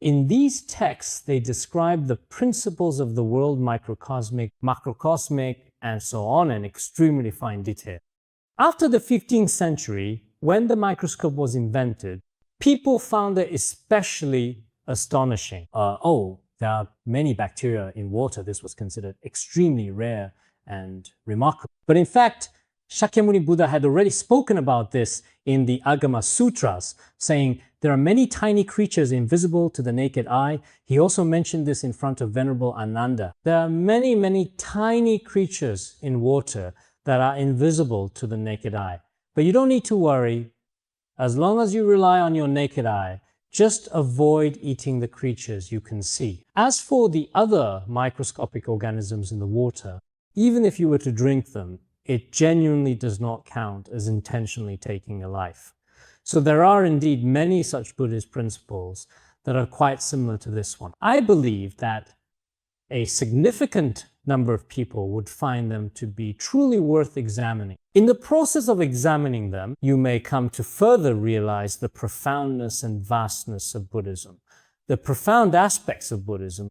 in these texts, they describe the principles of the world, microcosmic, macrocosmic, and so on, in extremely fine detail. After the 15th century, when the microscope was invented, people found it especially astonishing. There are many bacteria in water. This was considered extremely rare and remarkable. But in fact, Shakyamuni Buddha had already spoken about this in the Agama Sutras, saying there are many tiny creatures invisible to the naked eye. He also mentioned this in front of Venerable Ananda. There are many, many tiny creatures in water that are invisible to the naked eye. But you don't need to worry. As long as you rely on your naked eye, Just avoid eating the creatures you can see. As for the other microscopic organisms in the water, even if you were to drink them, it genuinely does not count as intentionally taking a life. So there are indeed many such Buddhist principles that are quite similar to this one. I believe that a significant number of people would find them to be truly worth examining. In the process of examining them, you may come to further realize the profoundness and vastness of Buddhism. The profound aspects of Buddhism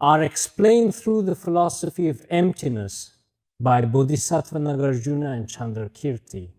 are explained through the philosophy of emptiness by Bodhisattva Nagarjuna and Chandrakirti.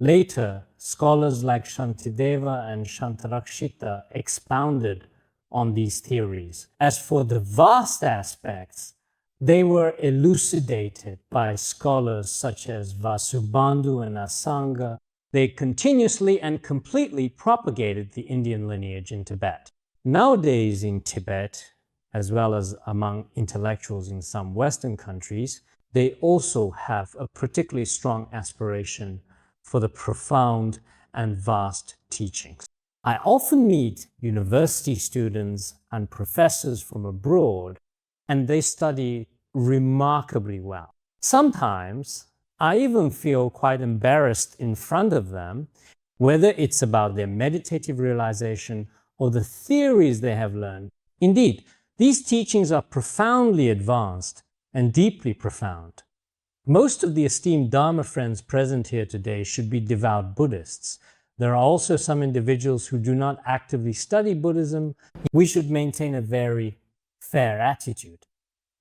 Later, scholars like Shantideva and Shantarakshita expounded on these theories. As for the vast aspects, they were elucidated by scholars such as Vasubandhu and Asanga. They continuously and completely propagated the Indian lineage in Tibet. Nowadays in Tibet, as well as among intellectuals in some Western countries, they also have a particularly strong aspiration for the profound and vast teachings. I often meet university students and professors from abroad, and they study remarkably well. Sometimes I even feel quite embarrassed in front of them, whether it's about their meditative realization or the theories they have learned. Indeed, these teachings are profoundly advanced and deeply profound. Most of the esteemed Dharma friends present here today should be devout Buddhists. There are also some individuals who do not actively study Buddhism. We should maintain a very fair attitude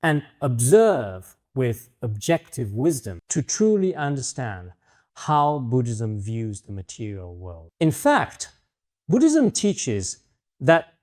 and observe with objective wisdom to truly understand how Buddhism views the material world. In fact, Buddhism teaches that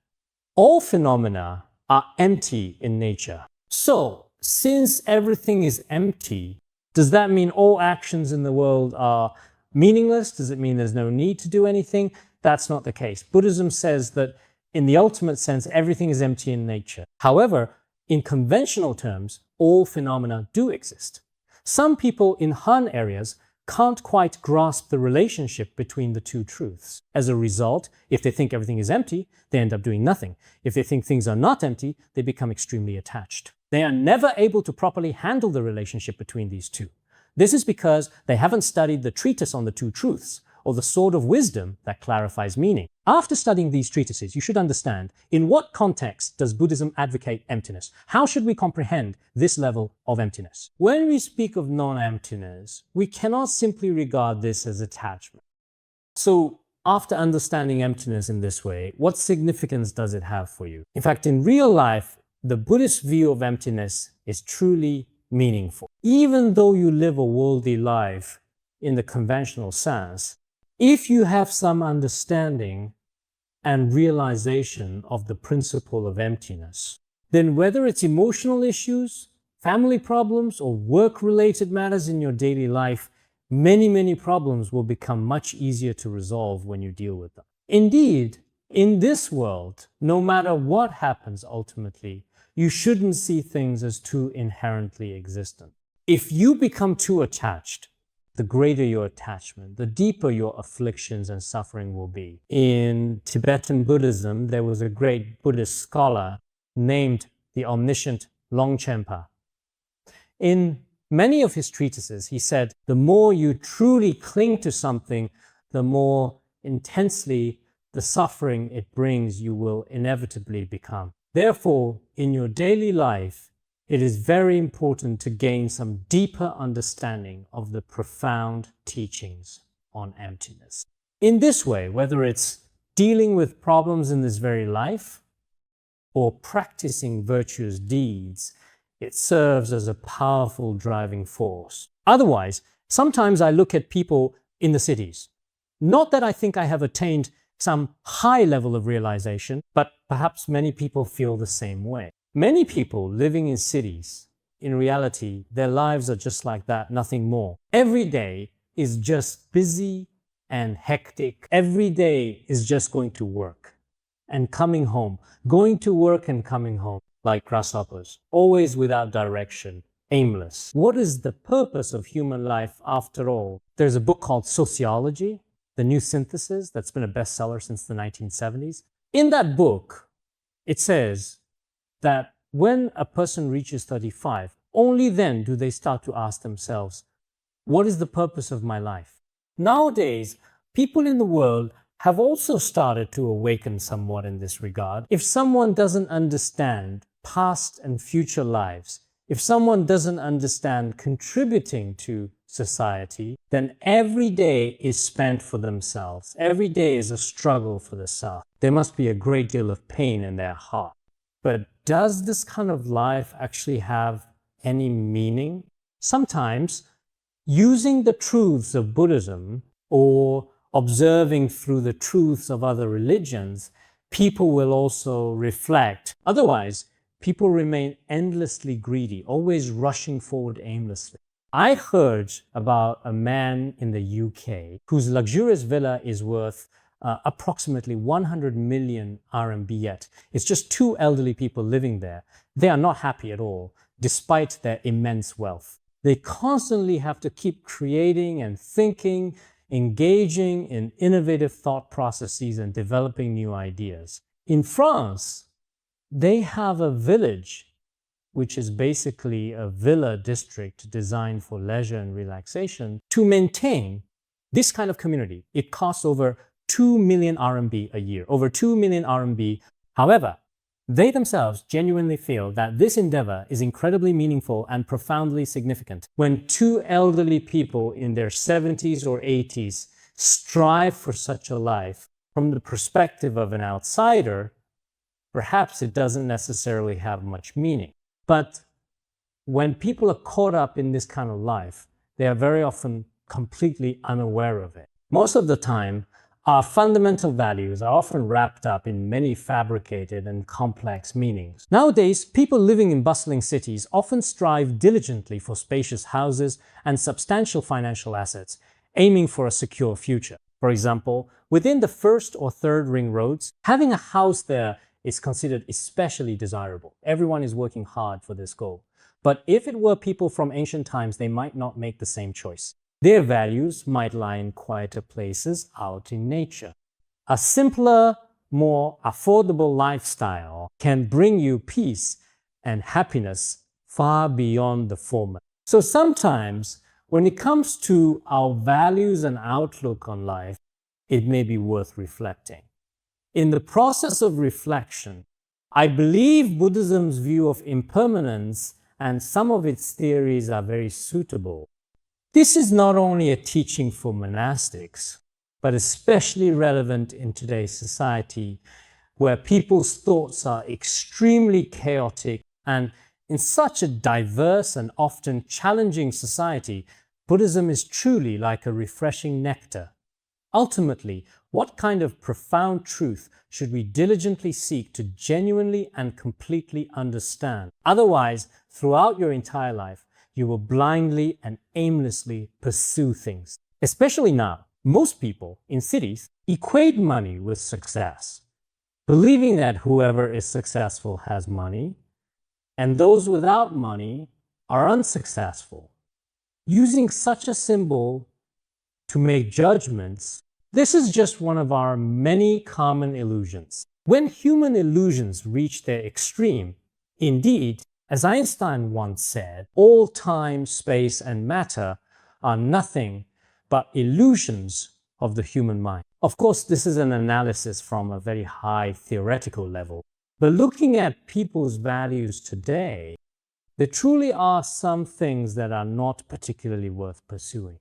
all phenomena are empty in nature. So, since everything is empty, does that mean all actions in the world are meaningless? Does it mean there's no need to do anything? That's not the case. Buddhism says that in the ultimate sense, everything is empty in nature. However, in conventional terms, all phenomena do exist. Some people in Han areas can't quite grasp the relationship between the two truths. As a result, if they think everything is empty, they end up doing nothing. If they think things are not empty, they become extremely attached. They are never able to properly handle the relationship between these two. This is because they haven't studied the treatise on the two truths, or the sword of wisdom that clarifies meaning. After studying these treatises, you should understand in what context does Buddhism advocate emptiness? How should we comprehend this level of emptiness? When we speak of non-emptiness, we cannot simply regard this as attachment. So, after understanding emptiness in this way, what significance does it have for you? In fact, in real life, the Buddhist view of emptiness is truly meaningful. Even though you live a worldly life in the conventional sense, if you have some understanding and realization of the principle of emptiness, then whether it's emotional issues, family problems, or work-related matters in your daily life, many problems will become much easier to resolve when you deal with them. Indeed, in this world, no matter what happens ultimately, you shouldn't see things as too inherently existent. If you become too attached, the greater your attachment, the deeper your afflictions and suffering will be. In Tibetan Buddhism, there was a great Buddhist scholar named the omniscient Longchenpa. In many of his treatises, he said, the more you truly cling to something, the more intensely the suffering it brings you will inevitably become. Therefore, in your daily life, it is very important to gain some deeper understanding of the profound teachings on emptiness. In this way, whether it's dealing with problems in this very life or practicing virtuous deeds, it serves as a powerful driving force. Otherwise, sometimes I look at people in the cities. Not that I think I have attained some high level of realization, but perhaps many people feel the same way. Many people living in cities, in reality, their lives are just like that, nothing more. Every day is just busy and hectic. Every day is just going to work and coming home, going to work and coming home like grasshoppers, always without direction, aimless. What is the purpose of human life after all? There's a book called Sociology, the New Synthesis, that's been a bestseller since the 1970s. In that book, it says that when a person reaches 35, only then do they start to ask themselves, what is the purpose of my life? Nowadays, people in the world have also started to awaken somewhat in this regard. If someone doesn't understand past and future lives, if someone doesn't understand contributing to society, then every day is spent for themselves. Every day is a struggle for the self. There must be a great deal of pain in their heart. But does this kind of life actually have any meaning? Sometimes, using the truths of Buddhism or observing through the truths of other religions, people will also reflect. Otherwise, people remain endlessly greedy, always rushing forward aimlessly. I heard about a man in the UK whose luxurious villa is worth approximately 100 million RMB yet. It's just two elderly people living there. They are not happy at all, despite their immense wealth. They constantly have to keep creating and thinking, engaging in innovative thought processes and developing new ideas. In France, they have a village, which is basically a villa district designed for leisure and relaxation. To maintain this kind of community, it costs over 2 million RMB a year, over 2 million RMB. However, they themselves genuinely feel that this endeavor is incredibly meaningful and profoundly significant. When two elderly people in their 70s or 80s strive for such a life, from the perspective of an outsider, perhaps it doesn't necessarily have much meaning. But when people are caught up in this kind of life, they are very often completely unaware of it. Most of the time, our fundamental values are often wrapped up in many fabricated and complex meanings. Nowadays, people living in bustling cities often strive diligently for spacious houses and substantial financial assets, aiming for a secure future. For example, within the first or third ring roads, having a house there is considered especially desirable. Everyone is working hard for this goal. But if it were people from ancient times, they might not make the same choice. Their values might lie in quieter places out in nature. A simpler, more affordable lifestyle can bring you peace and happiness far beyond the former. So sometimes, when it comes to our values and outlook on life, it may be worth reflecting. In the process of reflection, I believe Buddhism's view of impermanence and some of its theories are very suitable. This is not only a teaching for monastics, but especially relevant in today's society, where people's thoughts are extremely chaotic, and in such a diverse and often challenging society, Buddhism is truly like a refreshing nectar. Ultimately, what kind of profound truth should we diligently seek to genuinely and completely understand? Otherwise, throughout your entire life, you will blindly and aimlessly pursue things. Especially now, most people in cities equate money with success, believing that whoever is successful has money, and those without money are unsuccessful. Using such a symbol to make judgments, this is just one of our many common illusions. When human illusions reach their extreme, indeed, as Einstein once said, all time, space, and matter are nothing but illusions of the human mind. Of course, this is an analysis from a very high theoretical level. But looking at people's values today, there truly are some things that are not particularly worth pursuing.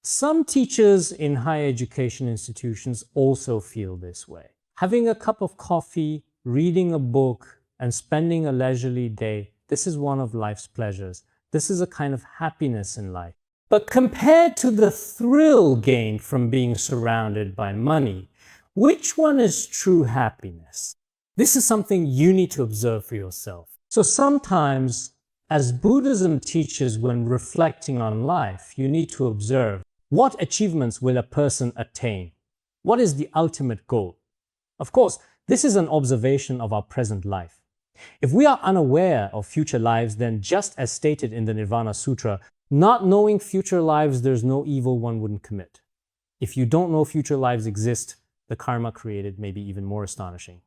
Some teachers in higher education institutions also feel this way. Having a cup of coffee, reading a book, and spending a leisurely day, this is one of life's pleasures. This is a kind of happiness in life. But compared to the thrill gained from being surrounded by money, which one is true happiness? This is something you need to observe for yourself. So sometimes, as Buddhism teaches when reflecting on life, you need to observe what achievements will a person attain? What is the ultimate goal? Of course, this is an observation of our present life. If we are unaware of future lives, then just as stated in the Nirvana Sutra, not knowing future lives, there's no evil one wouldn't commit. If you don't know future lives exist, the karma created may be even more astonishing,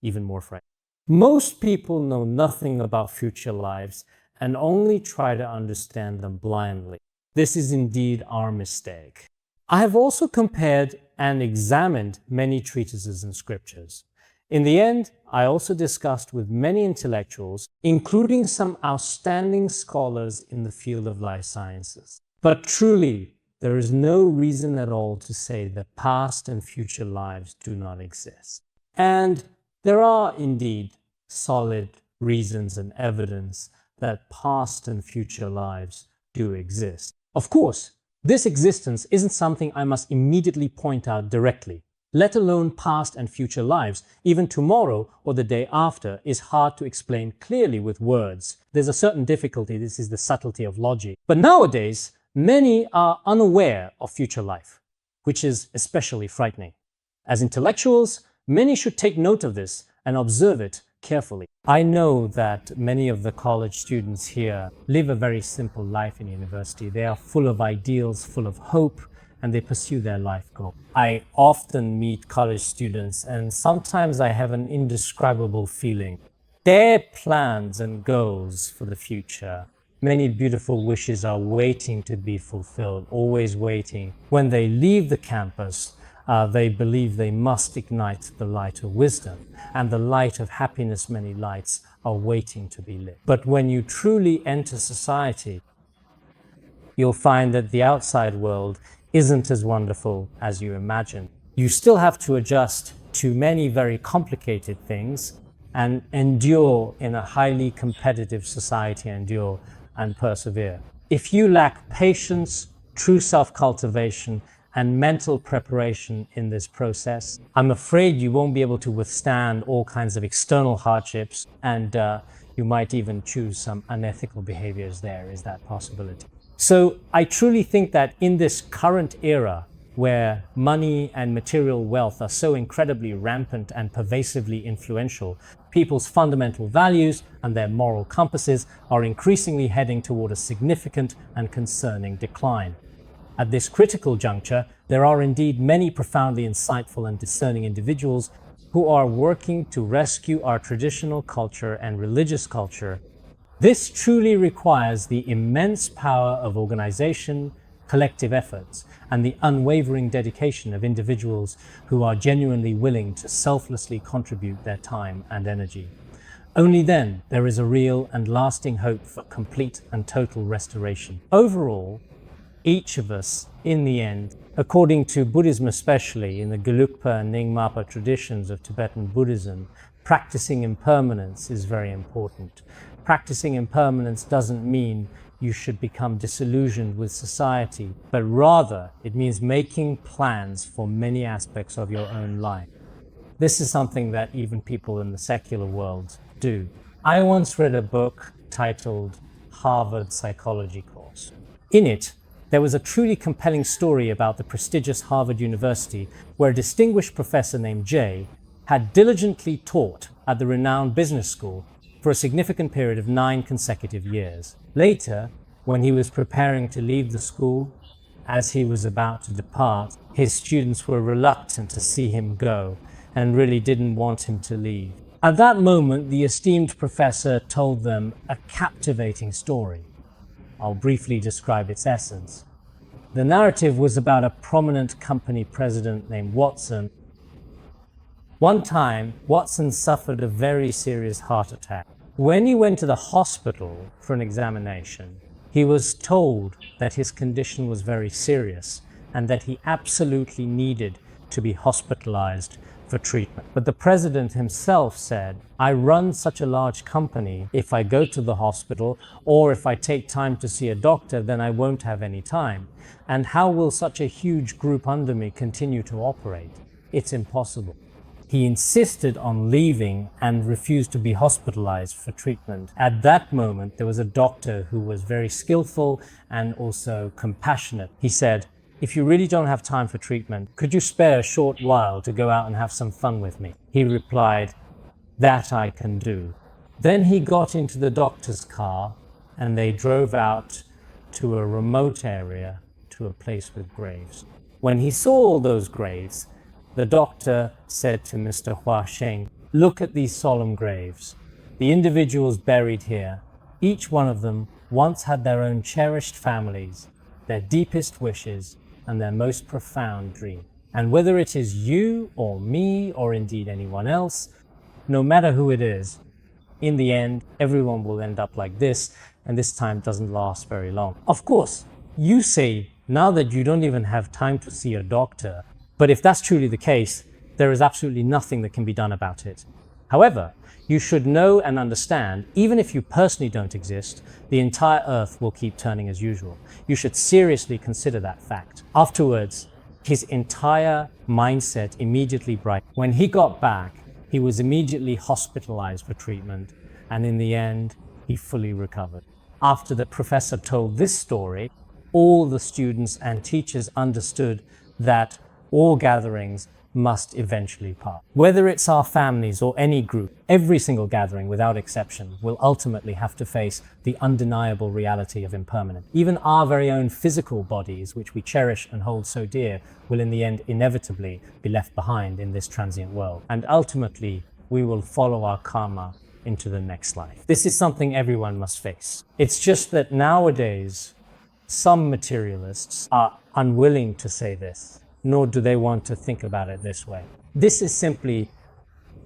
even more frightening. Most people know nothing about future lives and only try to understand them blindly. This is indeed our mistake. I have also compared and examined many treatises and scriptures. In the end, I also discussed with many intellectuals, including some outstanding scholars in the field of life sciences. But truly, there is no reason at all to say that past and future lives do not exist. And there are indeed solid reasons and evidence that past and future lives do exist. Of course, this existence isn't something I must immediately point out directly. Let alone past and future lives, even tomorrow or the day after, is hard to explain clearly with words. There's a certain difficulty. This is the subtlety of logic. But nowadays, many are unaware of future life, which is especially frightening. As intellectuals, many should take note of this and observe it carefully. I know that many of the college students here live a very simple life in university. They are full of ideals, full of hope, and they pursue their life goal. I often meet college students, and sometimes I have an indescribable feeling. Their plans and goals for the future, many beautiful wishes are waiting to be fulfilled, always waiting. When they leave the campus, they believe they must ignite the light of wisdom, and the light of happiness, many lights, are waiting to be lit. But when you truly enter society, you'll find that the outside world isn't as wonderful as you imagine. You still have to adjust to many very complicated things and endure in a highly competitive society, endure and persevere. If you lack patience, true self-cultivation, and mental preparation in this process, I'm afraid you won't be able to withstand all kinds of external hardships, and you might even choose some unethical behaviors. There is that possibility. So I truly think that in this current era, where money and material wealth are so incredibly rampant and pervasively influential, people's fundamental values and their moral compasses are increasingly heading toward a significant and concerning decline. At this critical juncture, there are indeed many profoundly insightful and discerning individuals who are working to rescue our traditional culture and religious culture. This truly requires the immense power of organization, collective efforts, and the unwavering dedication of individuals who are genuinely willing to selflessly contribute their time and energy. Only then there is a real and lasting hope for complete and total restoration. Overall, each of us, in the end, according to Buddhism especially, in the Gelugpa and Nyingmapa traditions of Tibetan Buddhism, practicing impermanence is very important. Practicing impermanence doesn't mean you should become disillusioned with society, but rather it means making plans for many aspects of your own life. This is something that even people in the secular world do. I once read a book titled Harvard Psychology Course. In it, there was a truly compelling story about the prestigious Harvard University, where a distinguished professor named Jay had diligently taught at the renowned business school for a significant period of 9 consecutive years. Later, when he was preparing to leave the school, as he was about to depart, his students were reluctant to see him go and really didn't want him to leave. At that moment, the esteemed professor told them a captivating story. I'll briefly describe its essence. The narrative was about a prominent company president named Watson. One time, Watson suffered a very serious heart attack. When he went to the hospital for an examination, he was told that his condition was very serious and that he absolutely needed to be hospitalized for treatment. But the president himself said, I run such a large company. If I go to the hospital or if I take time to see a doctor, then I won't have any time. And how will such a huge group under me continue to operate? It's impossible. He insisted on leaving and refused to be hospitalized for treatment. At that moment, there was a doctor who was very skillful and also compassionate. He said, if you really don't have time for treatment, could you spare a short while to go out and have some fun with me? He replied, that I can do. Then he got into the doctor's car and they drove out to a remote area, to a place with graves. When he saw all those graves, the doctor said to Mr. Hua Sheng, "Look at these solemn graves. The individuals buried here, each one of them once had their own cherished families, their deepest wishes, and their most profound dream. And whether it is you or me or indeed anyone else, no matter who it is, in the end, everyone will end up like this, and this time doesn't last very long." Of course, you say now that you don't even have time to see a doctor, but if that's truly the case, there is absolutely nothing that can be done about it. However, you should know and understand, even if you personally don't exist, the entire earth will keep turning as usual. You should seriously consider that fact. Afterwards, his entire mindset immediately brightened. When he got back, he was immediately hospitalized for treatment, and in the end, he fully recovered. After the professor told this story, all the students and teachers understood that all gatherings must eventually pass. Whether it's our families or any group, every single gathering without exception will ultimately have to face the undeniable reality of impermanence. Even our very own physical bodies, which we cherish and hold so dear, will in the end inevitably be left behind in this transient world. And ultimately, we will follow our karma into the next life. This is something everyone must face. It's just that nowadays, some materialists are unwilling to say this, nor do they want to think about it this way. This is simply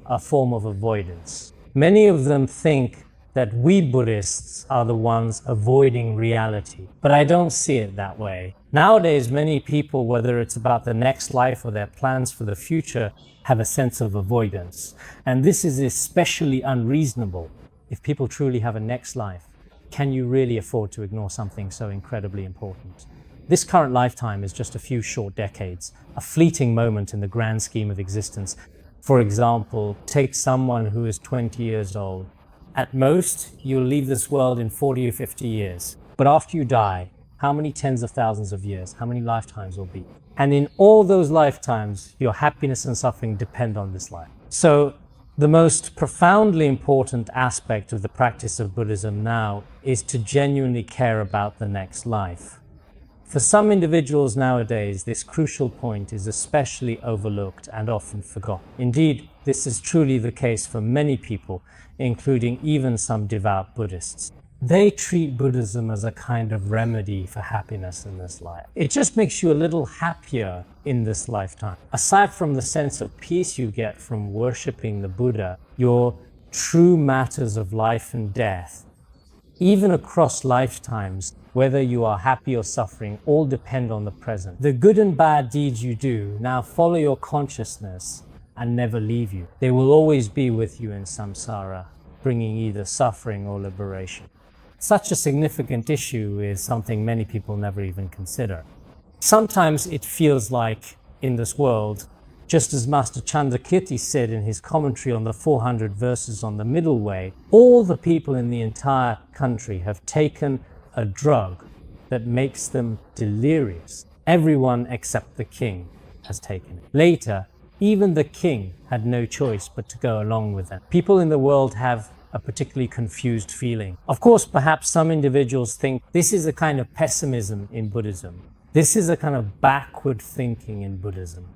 a form of avoidance. Many of them think that we Buddhists are the ones avoiding reality, but I don't see it that way. Nowadays, many people, whether it's about the next life or their plans for the future, have a sense of avoidance. And this is especially unreasonable. If people truly have a next life, can you really afford to ignore something so incredibly important? This current lifetime is just a few short decades, a fleeting moment in the grand scheme of existence. For example, take someone who is 20 years old. At most, you'll leave this world in 40 or 50 years. But after you die, how many tens of thousands of years, how many lifetimes will be? And in all those lifetimes, your happiness and suffering depend on this life. So the most profoundly important aspect of the practice of Buddhism now is to genuinely care about the next life. For some individuals nowadays, this crucial point is especially overlooked and often forgotten. Indeed, this is truly the case for many people, including even some devout Buddhists. They treat Buddhism as a kind of remedy for happiness in this life. It just makes you a little happier in this lifetime. Aside from the sense of peace you get from worshipping the Buddha, your true matters of life and death, even across lifetimes, whether you are happy or suffering, all depend on the present. The good and bad deeds you do now follow your consciousness and never leave you. They will always be with you in samsara, bringing either suffering or liberation. Such a significant issue is something many people never even consider. Sometimes it feels like in this world, just as Master Chandrakirti said in his commentary on the 400 verses on the middle way, all the people in the entire country have taken a drug that makes them delirious. Everyone except the king has taken it. Later, even the king had no choice but to go along with them. People in the world have a particularly confused feeling. Of course, perhaps some individuals think this is a kind of pessimism in Buddhism. This is a kind of backward thinking in Buddhism.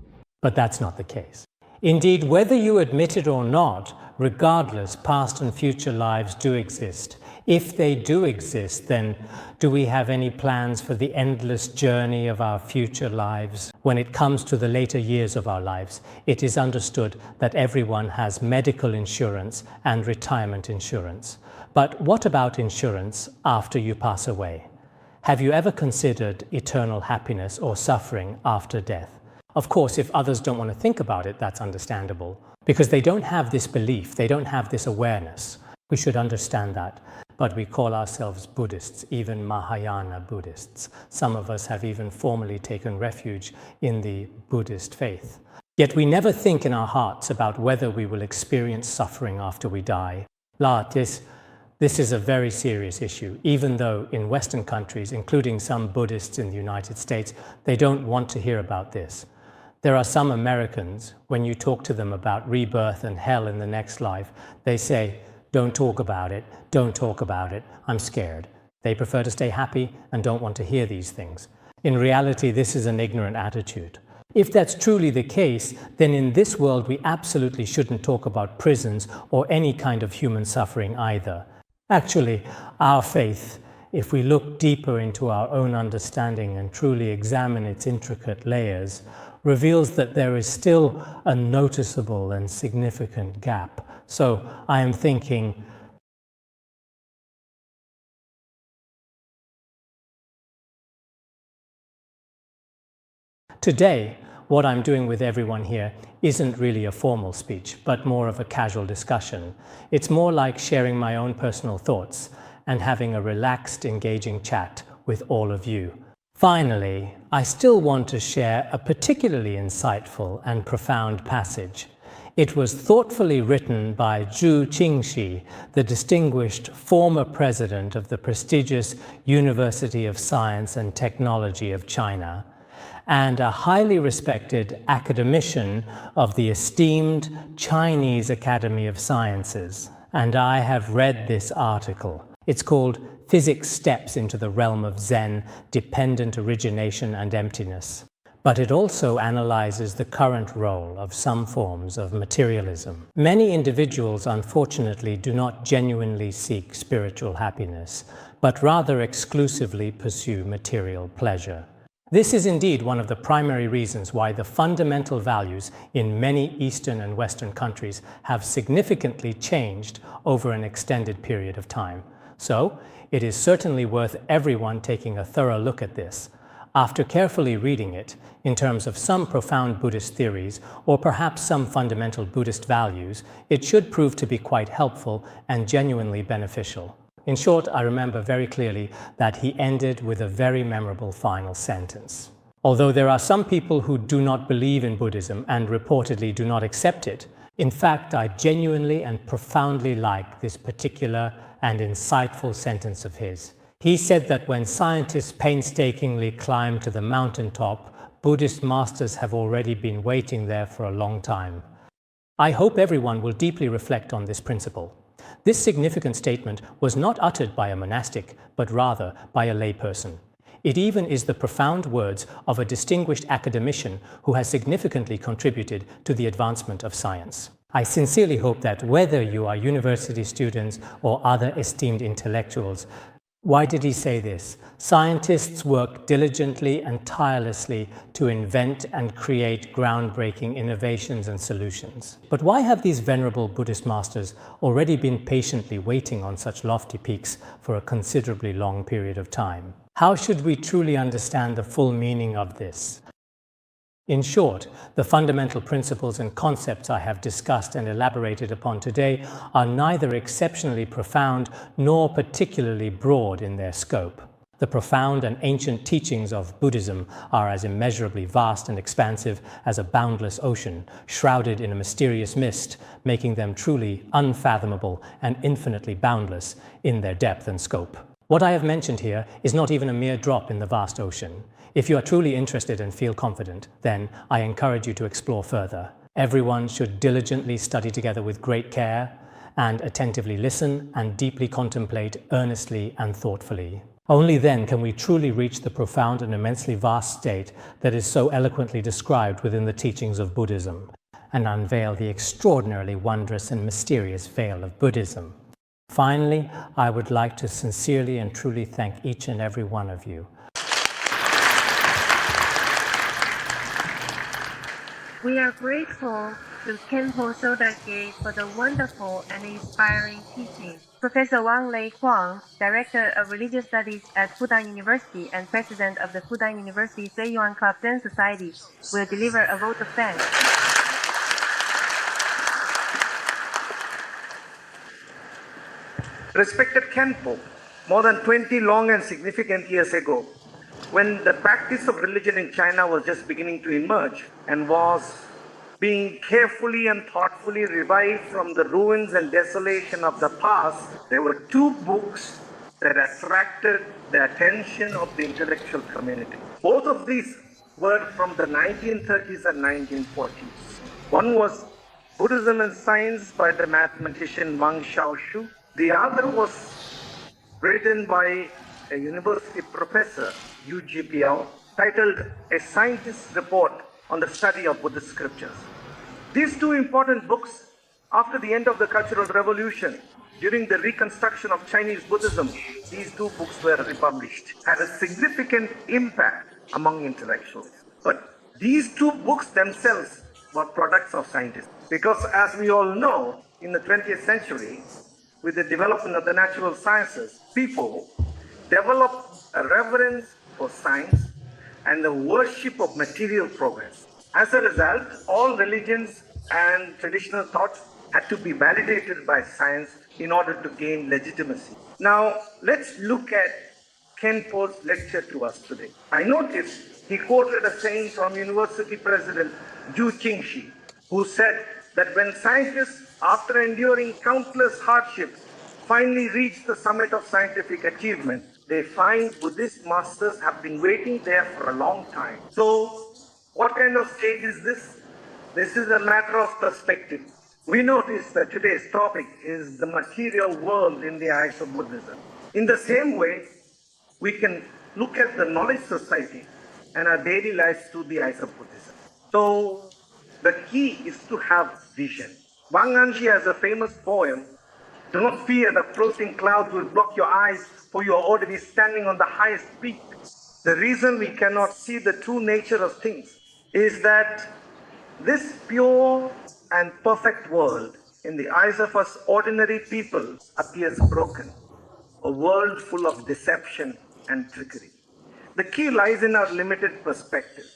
But that's not the case. Indeed, whether you admit it or not, regardless, past and future lives do exist. If they do exist, then do we have any plans for the endless journey of our future lives? When it comes to the later years of our lives, it is understood that everyone has medical insurance and retirement insurance. But what about insurance after you pass away? Have you ever considered eternal happiness or suffering after death? Of course, if others don't want to think about it, that's understandable, because they don't have this belief, they don't have this awareness. We should understand that. But we call ourselves Buddhists, even Mahayana Buddhists. Some of us have even formally taken refuge in the Buddhist faith. Yet we never think in our hearts about whether we will experience suffering after we die. This is a very serious issue, even though in Western countries, including some Buddhists in the United States, they don't want to hear about this. There are some Americans, when you talk to them about rebirth and hell in the next life, they say, "Don't talk about it, don't talk about it, I'm scared." They prefer to stay happy and don't want to hear these things. In reality, this is an ignorant attitude. If that's truly the case, then in this world we absolutely shouldn't talk about prisons or any kind of human suffering either. Actually, our faith, if we look deeper into our own understanding and truly examine its intricate layers, reveals that there is still a noticeable and significant gap. So I am thinking, today, what I'm doing with everyone here isn't really a formal speech, but more of a casual discussion. It's more like sharing my own personal thoughts and having a relaxed, engaging chat with all of you. Finally, I still want to share a particularly insightful and profound passage. It was thoughtfully written by Zhu Qingxi, the distinguished former president of the prestigious University of Science and Technology of China, and a highly respected academician of the esteemed Chinese Academy of Sciences. And I have read this article. It's called Physics Steps into the Realm of Zen, Dependent Origination and Emptiness. But it also analyzes the current role of some forms of materialism. Many individuals, unfortunately, do not genuinely seek spiritual happiness, but rather exclusively pursue material pleasure. This is indeed one of the primary reasons why the fundamental values in many Eastern and Western countries have significantly changed over an extended period of time. So, it is certainly worth everyone taking a thorough look at this. After carefully reading it, in terms of some profound Buddhist theories, or perhaps some fundamental Buddhist values, it should prove to be quite helpful and genuinely beneficial. In short, I remember very clearly that he ended with a very memorable final sentence. Although there are some people who do not believe in Buddhism and reportedly do not accept it, in fact, I genuinely and profoundly like this particular and insightful sentence of his. He said that when scientists painstakingly climb to the mountaintop, Buddhist masters have already been waiting there for a long time. I hope everyone will deeply reflect on this principle. This significant statement was not uttered by a monastic, but rather by a layperson. It even is the profound words of a distinguished academician who has significantly contributed to the advancement of science. I sincerely hope that whether you are university students or other esteemed intellectuals, why did he say this? Scientists work diligently and tirelessly to invent and create groundbreaking innovations and solutions. But why have these venerable Buddhist masters already been patiently waiting on such lofty peaks for a considerably long period of time? How should we truly understand the full meaning of this? In short, the fundamental principles and concepts I have discussed and elaborated upon today are neither exceptionally profound nor particularly broad in their scope. The profound and ancient teachings of Buddhism are as immeasurably vast and expansive as a boundless ocean, shrouded in a mysterious mist, making them truly unfathomable and infinitely boundless in their depth and scope. What I have mentioned here is not even a mere drop in the vast ocean. If you are truly interested and feel confident, then I encourage you to explore further. Everyone should diligently study together with great care and attentively listen and deeply contemplate earnestly and thoughtfully. Only then can we truly reach the profound and immensely vast state that is so eloquently described within the teachings of Buddhism and unveil the extraordinarily wondrous and mysterious veil of Buddhism. Finally, I would like to sincerely and truly thank each and every one of you. We are grateful to Khenpo Sodargye for the wonderful and inspiring teaching. Professor Wang Lei Huang, Director of Religious Studies at Fudan University and President of the Fudan University Seiyuan Club Zen Society, will deliver a vote of thanks. Respected Khenpo, more than 20 long and significant years ago, when the practice of religion in China was just beginning to emerge and was being carefully and thoughtfully revived from the ruins and desolation of the past, there were two books that attracted the attention of the intellectual community. Both of these were from the 1930s and 1940s. One was Buddhism and Science by the mathematician Wang Xiaoshu. The other was written by a university professor, UGPL, titled A Scientist's Report on the study of Buddhist scriptures. These two important books, after the end of the Cultural Revolution, during the reconstruction of Chinese Buddhism, these two books were republished, had a significant impact among intellectuals. But these two books themselves were products of scientists. Because as we all know, in the 20th century, with the development of the natural sciences, people developed a reverence for science and the worship of material progress. As a result, all religions and traditional thought had to be validated by science in order to gain legitimacy. Now, let's look at Khenpo's lecture to us today. I noticed he quoted a saying from University President Zhu Qingxi, who said that when scientists, after enduring countless hardships, finally reach the summit of scientific achievement, they find Buddhist masters have been waiting there for a long time. So, what kind of stage is this? This is a matter of perspective. We notice that today's topic is the material world in the eyes of Buddhism. In the same way, we can look at the knowledge society and our daily lives through the eyes of Buddhism. So, the key is to have vision. Wang Anxi has a famous poem, "Do not fear that floating clouds will block your eyes, for you are already standing on the highest peak." The reason we cannot see the true nature of things is that this pure and perfect world, in the eyes of us ordinary people, appears broken, a world full of deception and trickery. The key lies in our limited perspective,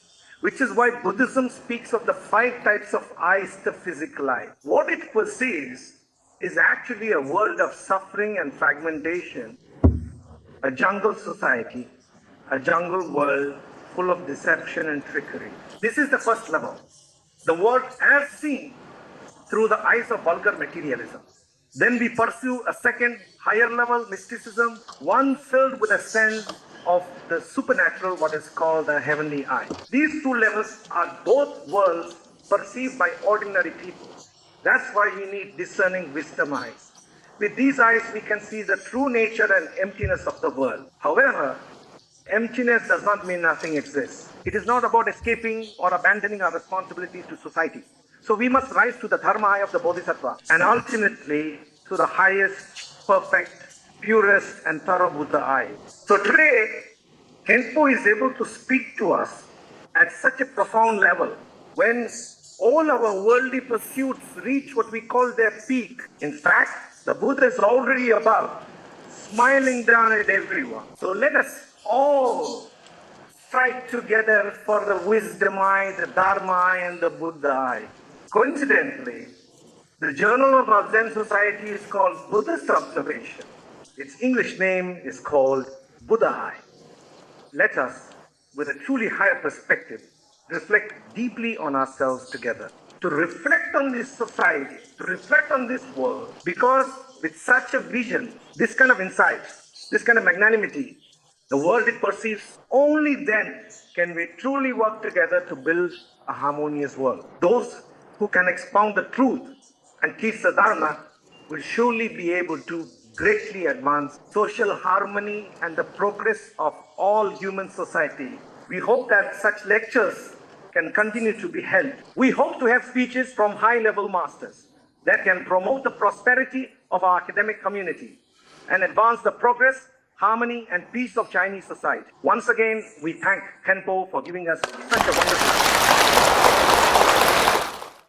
which is why Buddhism speaks of the 5 types of eyes, the physical eye. What it perceives is actually a world of suffering and fragmentation, a jungle society, a jungle world full of deception and trickery. This is the first level, the world as seen through the eyes of vulgar materialism. Then we pursue a second, higher level mysticism, one filled with a sense of the supernatural, what is called the heavenly eye. These two levels are both worlds perceived by ordinary people. That's why we need discerning wisdom eyes. With these eyes, we can see the true nature and emptiness of the world. However, emptiness does not mean nothing exists. It is not about escaping or abandoning our responsibilities to society. So we must rise to the dharma eye of the bodhisattva and ultimately to the highest, perfect, purest and thorough Buddha eye. So today, Khenpo is able to speak to us at such a profound level when all our worldly pursuits reach what we call their peak. In fact, the Buddha is already above, smiling down at everyone. So let us all strive together for the wisdom eye, the dharma eye and the Buddha eye. Coincidentally, the journal of our Zen society is called Buddhist Observation. Its English name is called Buddha eye. Let us, with a truly higher perspective, reflect deeply on ourselves together, to reflect on this society, to reflect on this world, because with such a vision, this kind of insight, this kind of magnanimity, the world it perceives, only then can we truly work together to build a harmonious world. Those who can expound the truth and teach the Dharma will surely be able to greatly advance social harmony and the progress of all human society. We hope that such lectures can continue to be held. We hope to have speeches from high-level masters that can promote the prosperity of our academic community and advance the progress, harmony, and peace of Chinese society. Once again, we thank Khenpo for giving us such a wonderful